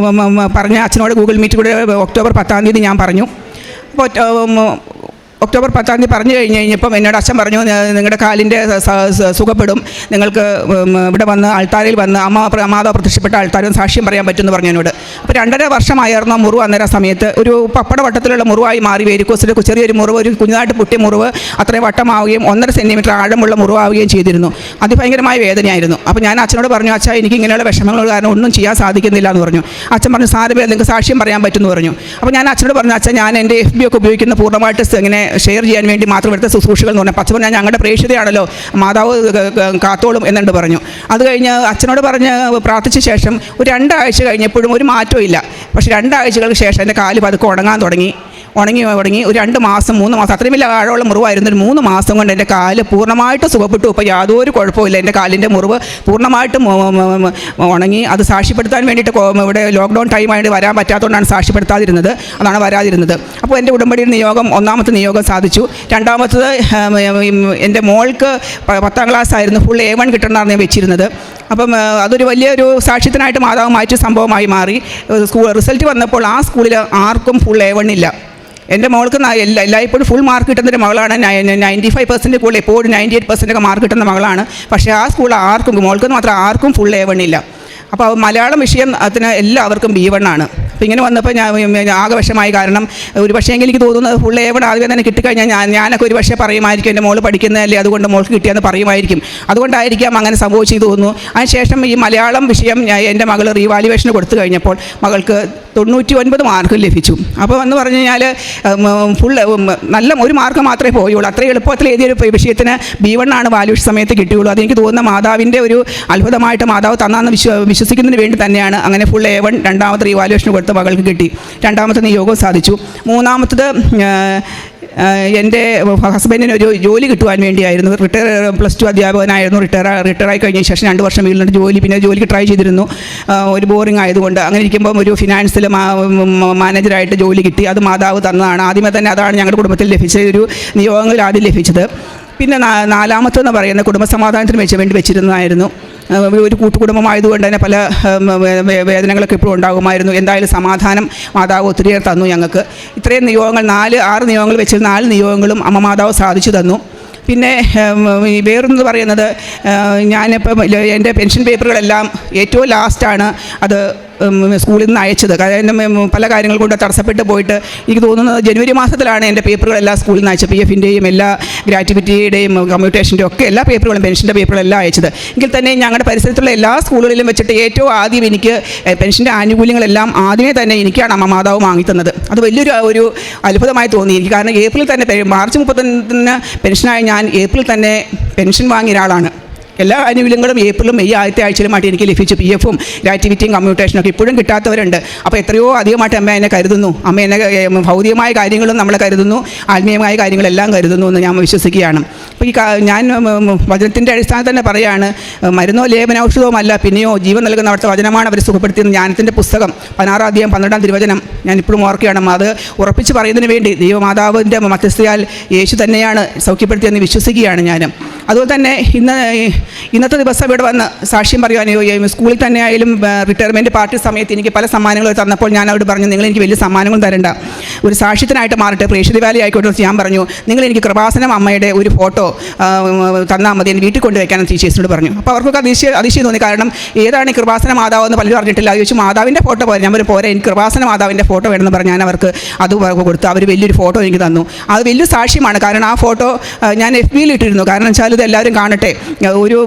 പറഞ്ഞ അച്ഛനോട് ഗൂഗിൾ മീറ്റ് കൂടെ ഒക്ടോബർ 10-ാം തീയതി ഞാൻ പറഞ്ഞു. അപ്പോൾ ഒക്ടോബർ 10-ാം തീയതി പറഞ്ഞു കഴിഞ്ഞപ്പം എന്നോട് അച്ഛൻ പറഞ്ഞു, നിങ്ങളുടെ കാലിൻ്റെ സുഖപ്പെടും, നിങ്ങൾക്ക് ഇവിടെ വന്ന് ആൾത്താരയിൽ വന്ന് മാതാവ് പ്രത്യക്ഷപ്പെട്ട ആൾത്താരും സാക്ഷ്യം പറയാൻ പറ്റുമെന്ന് പറഞ്ഞു എന്നോട്. അപ്പോൾ അപ്പോൾ 2.5 വർഷമായിരുന്നു മുറിവ് അന്നേരം സമയത്ത്. ഒരു പപ്പട വട്ടത്തിലുള്ള മുറിവായി മാറി, വേരിക്കോസിൻ്റെ ചെറിയൊരു മുറിവ്, ഒരു കുഞ്ഞായിട്ട് പൊട്ടിയ മുറിവ് അത്രയും വട്ടമാവുകയും 1.5 സെൻറ്റിമീറ്റർ ആഴമുള്ള മുറിവാവുകയും ചെയ്തിരുന്നു. അതിഭയങ്കരമായ വേദനയായിരുന്നു. അപ്പോൾ ഞാൻ അച്ഛനോട് പറഞ്ഞു, അച്ഛാ എനിക്ക് ഇങ്ങനെയുള്ള വിഷമങ്ങൾ കാരണം ഒന്നും ചെയ്യാൻ സാധിക്കുന്നില്ല എന്ന് പറഞ്ഞു. അച്ഛൻ പറഞ്ഞു, സാരമില്ല, നിങ്ങൾക്ക് സാക്ഷ്യം പറയാൻ പറ്റുമെന്ന് പറഞ്ഞു. അപ്പോൾ ഞാൻ അച്ഛനോട് പറഞ്ഞു, അച്ഛൻ ഞാൻ എൻ്റെ FB ഒക്കെ ഉപയോഗിക്കുന്ന പൂർണ്ണമായിട്ട് ഇങ്ങനെ ഷെയർ ചെയ്യാൻ വേണ്ടി മാത്രം എടുത്ത ശുശ്രൂഷകൾ എന്ന് പറഞ്ഞു. അച്ഛൻ പറഞ്ഞു, ഞങ്ങളുടെ പ്രേക്ഷിതയാണല്ലോ, മാതാവ് കാത്തോളും എന്നുണ്ട് പറഞ്ഞു. അത് കഴിഞ്ഞ് അച്ഛനോട് പറഞ്ഞ് പ്രാർത്ഥിച്ച ശേഷം ഒരു 2 ആഴ്ച കഴിഞ്ഞപ്പോഴും ഒരു മാറ്റവും ഇല്ല. പക്ഷേ 2 ആഴ്ചകൾക്ക് ശേഷം എൻ്റെ കാല് പതുക്കെ ഉണങ്ങാൻ തുടങ്ങി ഒരു 2 മാസം 3 മാസം അത്രയും വലിയ ആഴമുള്ള മുറിവായിരുന്നു. ഒരു 3 മാസം കൊണ്ട് എൻ്റെ കാല് പൂർണ്ണമായിട്ട് സുഖപ്പെട്ടു. ഇപ്പോൾ യാതൊരു കുഴപ്പമില്ല. എൻ്റെ കാലിൻ്റെ മുറിവ് പൂർണ്ണമായിട്ടും ഉണങ്ങി. അത് സാക്ഷ്യപ്പെടുത്താൻ വേണ്ടിയിട്ട് ഇവിടെ ലോക്ക്ഡൗൺ ടൈമായിട്ട് വരാൻ പറ്റാത്തതുകൊണ്ടാണ് സാക്ഷ്യപ്പെടുത്താതിരുന്നത്, അതാണ് വരാതിരുന്നത്. അപ്പോൾ എൻ്റെ ഉടമ്പടിയുടെ നിയോഗം, 1ാമത്തെ നിയോഗം സാധിച്ചു. 2ാമത്തത് എൻ്റെ മോൾക്ക് 10ാം ക്ലാസ് ആയിരുന്നു, ഫുൾ A1 കിട്ടണമെന്നാണ് ഞാൻ വെച്ചിരുന്നത്. അപ്പം അതൊരു വലിയൊരു സാക്ഷ്യത്തിനായിട്ട് മാതാവ് മാറ്റിയ സംഭവമായി മാറി. റിസൾട്ട് വന്നപ്പോൾ ആ സ്കൂളിൽ ആർക്കും ഫുൾ A1 ഇല്ല. എൻ്റെ മോൾക്ക് എല്ലായ്പ്പോഴും ഫുൾ മാർക്ക് കിട്ടുന്നൊരു മകളാണ്. 95% കൂടുതൽ, എപ്പോഴും 98% മാർക്ക് കിട്ടുന്ന മകളാണ്. പക്ഷേ ആ സ്കൂൾ ആർക്കും, മോൾക്ക് മാത്രം ആർക്കും ഫുൾ A1 ഇല്ല. അപ്പോൾ മലയാളം വിഷയം അതിന് എല്ലാവർക്കും B1 ആണ്. അപ്പോൾ ഇങ്ങനെ വന്നപ്പോൾ ഞാൻ ആകെ വിഷമായി. കാരണം ഒരു പക്ഷേ എങ്കിൽ എനിക്ക് തോന്നുന്നത് ഫുൾ A1 ആദ്യമേ തന്നെ കിട്ടിക്കഴിഞ്ഞാൽ ഞാനൊക്കെ ഒരു പക്ഷേ പറയുമായിരിക്കും, എൻ്റെ മോൾ പഠിക്കുന്നതല്ലേ അതുകൊണ്ട് മോൾക്ക് കിട്ടിയെന്ന് പറയുമായിരിക്കും. അതുകൊണ്ടായിരിക്കാം അങ്ങനെ സംഭവിച്ചെന്ന് തോന്നുന്നു. അതിനുശേഷം ഈ മലയാളം വിഷയം എൻ്റെ മകൾ റീവാലുവേഷന് കൊടുത്തു കഴിഞ്ഞപ്പോൾ മകൾക്ക് 99 മാർക്ക് ലഭിച്ചു. അപ്പോൾ എന്ന് പറഞ്ഞു കഴിഞ്ഞാൽ ഫുൾ നല്ല ഒരു മാർക്ക് മാത്രമേ പോയുള്ളൂ. അത്രയും എളുപ്പത്തിൽ എഴുതിയൊരു വിഷയത്തിന് B1 ആണ് വാല്യൂഷൻ സമയത്ത് കിട്ടിയുള്ളൂ. അതെനിക്ക് തോന്നുന്ന മാതാവിൻ്റെ ഒരു അത്ഭുതമായിട്ട് മാതാവ് തന്നാന്ന് വിശ്വസിക്കുന്നതിന് വേണ്ടി തന്നെയാണ്. അങ്ങനെ ഫുൾ A1 2ാമത്തെ റീവാലുവേഷന് കൊടുത്ത മകൾക്ക് കിട്ടി. 2ാമത്തെ നിയോഗം സാധിച്ചു. 3ാമത്തത് എൻ്റെ ഹസ്ബൻഡിന് ഒരു ജോലി കിട്ടുവാൻ വേണ്ടിയായിരുന്നു. +2 അധ്യാപകനായിരുന്നു. റിട്ടയറായി കഴിഞ്ഞ ശേഷം 2 വർഷം വീട്ടിൽ ജോലി, പിന്നെ ജോലിക്ക് ട്രൈ ചെയ്തിരുന്നു. ഒരു ബോറിംഗ് ആയതുകൊണ്ട്. അങ്ങനെ ഇരിക്കുമ്പം ഒരു ഫിനാൻസിൽ മാനേജറായിട്ട് ജോലി കിട്ടി. അത് മാതാവ് തന്നതാണ്. ആദ്യമേ തന്നെ അതാണ് ഞങ്ങളുടെ കുടുംബത്തിൽ ലഭിച്ച ഒരു നിയോഗങ്ങളിൽ ആദ്യം ലഭിച്ചത്. പിന്നെ 4ാമത്തെന്ന് പറയുന്ന കുടുംബസമാധാനത്തിന് വേണ്ടി വെച്ചിരുന്നതായിരുന്നു. ഒരു കൂട്ടുകുടുംബമായതുകൊണ്ട് തന്നെ പല വേദനകളൊക്കെ ഇപ്പോഴും ഉണ്ടാകുമായിരുന്നു. എന്തായാലും സമാധാനം മാതാവ് ഒത്തിരിയേറെ തന്നു ഞങ്ങൾക്ക്. ഇത്രയും നിയോഗങ്ങൾ 4-6 നിയോഗങ്ങൾ വെച്ച് 4 നിയോഗങ്ങളും അമ്മ മാതാവ് സാധിച്ചു തന്നു. പിന്നെ വേറൊന്ന് പറയുന്നത്, ഞാനിപ്പം എൻ്റെ പെൻഷൻ പേപ്പറുകളെല്ലാം ഏറ്റവും ലാസ്റ്റാണ് അത് സ്കൂളിൽ നിന്ന് അയച്ചത്. കാരണം പല കാര്യങ്ങൾ കൊണ്ട് തടസ്സപ്പെട്ട് പോയിട്ട് എനിക്ക് തോന്നുന്നത് ജനുവരി മാസത്തിലാണ് എൻ്റെ പേപ്പറുകളെല്ലാം സ്കൂളിൽ നിന്ന് അയച്ചത്. PFൻ്റെയും എല്ലാ ഗ്രാറ്റുവിറ്റിയുടെയും കമ്മ്യൂട്ടേഷൻ്റെയും ഒക്കെ എല്ലാ പേപ്പറുകളും പെൻഷൻ്റെ പേപ്പറുകളെല്ലാം അയച്ചത്. എങ്കിൽ തന്നെ ഞങ്ങളുടെ പരിസരത്തുള്ള എല്ലാ സ്കൂളുകളിലും വെച്ചിട്ട് ഏറ്റവും ആദ്യം എനിക്ക് പെൻഷൻ്റെ ആനുകൂല്യങ്ങളെല്ലാം ആദ്യമേ തന്നെ എനിക്കാണ് അമ്മ മാതാവ് വാങ്ങിത്തന്നത്. അത് വലിയൊരു അത്ഭുതമായി തോന്നി എനിക്ക്. കാരണം ഏപ്രിൽ തന്നെ മാർച്ച് 31 പെൻഷനായി ഞാൻ ഏപ്രിൽ തന്നെ പെൻഷൻ വാങ്ങിയ ഒരാളാണ്. എല്ലാ ആനുകൂല്യങ്ങളും ഏപ്രിലും മെയ് ആദ്യത്തെ ആഴ്ചയിലുമായിട്ട് എനിക്ക് ലഭിച്ചു. PFും ഗ്രാറ്റുവിറ്റിയും കമ്മ്യൂട്ടേഷനൊക്കെ ഇപ്പോഴും കിട്ടാത്തവരുണ്ട്. അപ്പോൾ എത്രയോ അധികമായിട്ട് അമ്മ എന്നെ കരുതുന്നു. അമ്മ എന്നെ ഭൗതികമായ കാര്യങ്ങളും നമ്മളെ കരുതുന്നു, ആത്മീയമായ കാര്യങ്ങളെല്ലാം കരുതുന്നു എന്ന് ഞാൻ വിശ്വസിക്കുകയാണ്. അപ്പോൾ ഞാൻ വചനത്തിൻ്റെ അടിസ്ഥാനത്തിൽ തന്നെ പറയുകയാണ്, മരുന്നോ ലേപനൌഷധവും അല്ല, പിന്നെയോ ജീവൻ നൽകുന്ന അവിടുത്തെ വചനമാണ് അവർ സുഖപ്പെടുത്തിയത്. ജ്ഞാനത്തിൻ്റെ പുസ്തകം 16 അധ്യായം 12 തിരുവചനം ഞാൻ ഇപ്പോഴും ഓർക്കുകയാണ്. അത് ഉറപ്പിച്ച് പറയുന്നതിന് വേണ്ടി ദൈവമാതാവിൻ്റെ മധ്യസ്ഥയാൽ യേശു തന്നെയാണ് സൗഖ്യപ്പെടുത്തിയെന്ന് വിശ്വസിക്കുകയാണ് ഞാൻ. അതുപോലെ തന്നെ ഇന്നത്തെ ദിവസം ഇവിടെ വന്ന് സാക്ഷ്യം പറയുവാൻ സ്കൂളിൽ തന്നെ ആയാലും റിട്ടയർമെൻറ്റ് പാർട്ടി സമയത്ത് എനിക്ക് പല സമ്മാനങ്ങൾ തന്നപ്പോൾ ഞാൻ അവിടെ പറഞ്ഞു, നിങ്ങൾ എനിക്ക് വലിയ സമ്മാനങ്ങൾ തരണ്ട, ഒരു സാക്ഷ്യത്തിനായിട്ട് മാറട്ടെ, പ്രേക്ഷിത വാലി ആയിക്കോട്ടെ. ഞാൻ പറഞ്ഞു, നിങ്ങൾ എനിക്ക് കൃപാസനം അമ്മയുടെ ഒരു ഫോട്ടോ തന്നാൽ മതി, എൻ്റെ വീട്ടിൽ കൊണ്ടുവയ്ക്കാനും ടീച്ചേഴ്സിനോട് പറഞ്ഞു. അപ്പോൾ അവർക്കൊക്കെ അതിശയം തോന്നി. കാരണം ഏതാണ് ഈ കൃപാസന മാതാവ് എന്ന് പലരും അറിഞ്ഞിട്ടില്ല. അത് ചോദിച്ചു, മാതാവിൻ്റെ ഫോട്ടോ പോരെ. ഞാൻ പോരെ, എനിക്ക് കൃപാസന മാതാവിൻ്റെ ഫോട്ടോ വേണമെന്ന് പറഞ്ഞ് ഞാൻ അവർക്ക് അത് കൊടുത്തു. അവർ വലിയൊരു ഫോട്ടോ എനിക്ക് തന്നു. അത് വലിയ സാക്ഷ്യമാണ്. കാരണം ആ ഫോട്ടോ ഞാൻ FBയിൽ ഇട്ടിരുന്നു. കാരണം വെച്ചാൽ ഇത് എല്ലാവരും കാണട്ടെ. ഒരു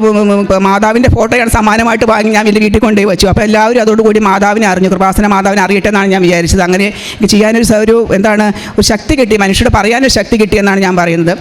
മാതാവിൻ്റെ ഫോട്ടോയാണ് സമ്മാനമായിട്ട് വാങ്ങി ഞാൻ വലിയ വീട്ടിൽ കൊണ്ടുപോയി വെച്ചു. അപ്പോൾ എല്ലാവരും അതോടുകൂടി മാതാവിനെ അറിഞ്ഞു, കൃപാസന മാതാവിനെ അറിയട്ടെ എന്നാണ് ഞാൻ വിചാരിച്ചത്. അങ്ങനെ ചെയ്യാനൊരു എന്താണ് ഒരു ശക്തി കിട്ടി, മനുഷ്യരോട് പറയാനൊരു ശക്തി കിട്ടിയെന്നാണ് ഞാൻ പറയുന്നത്.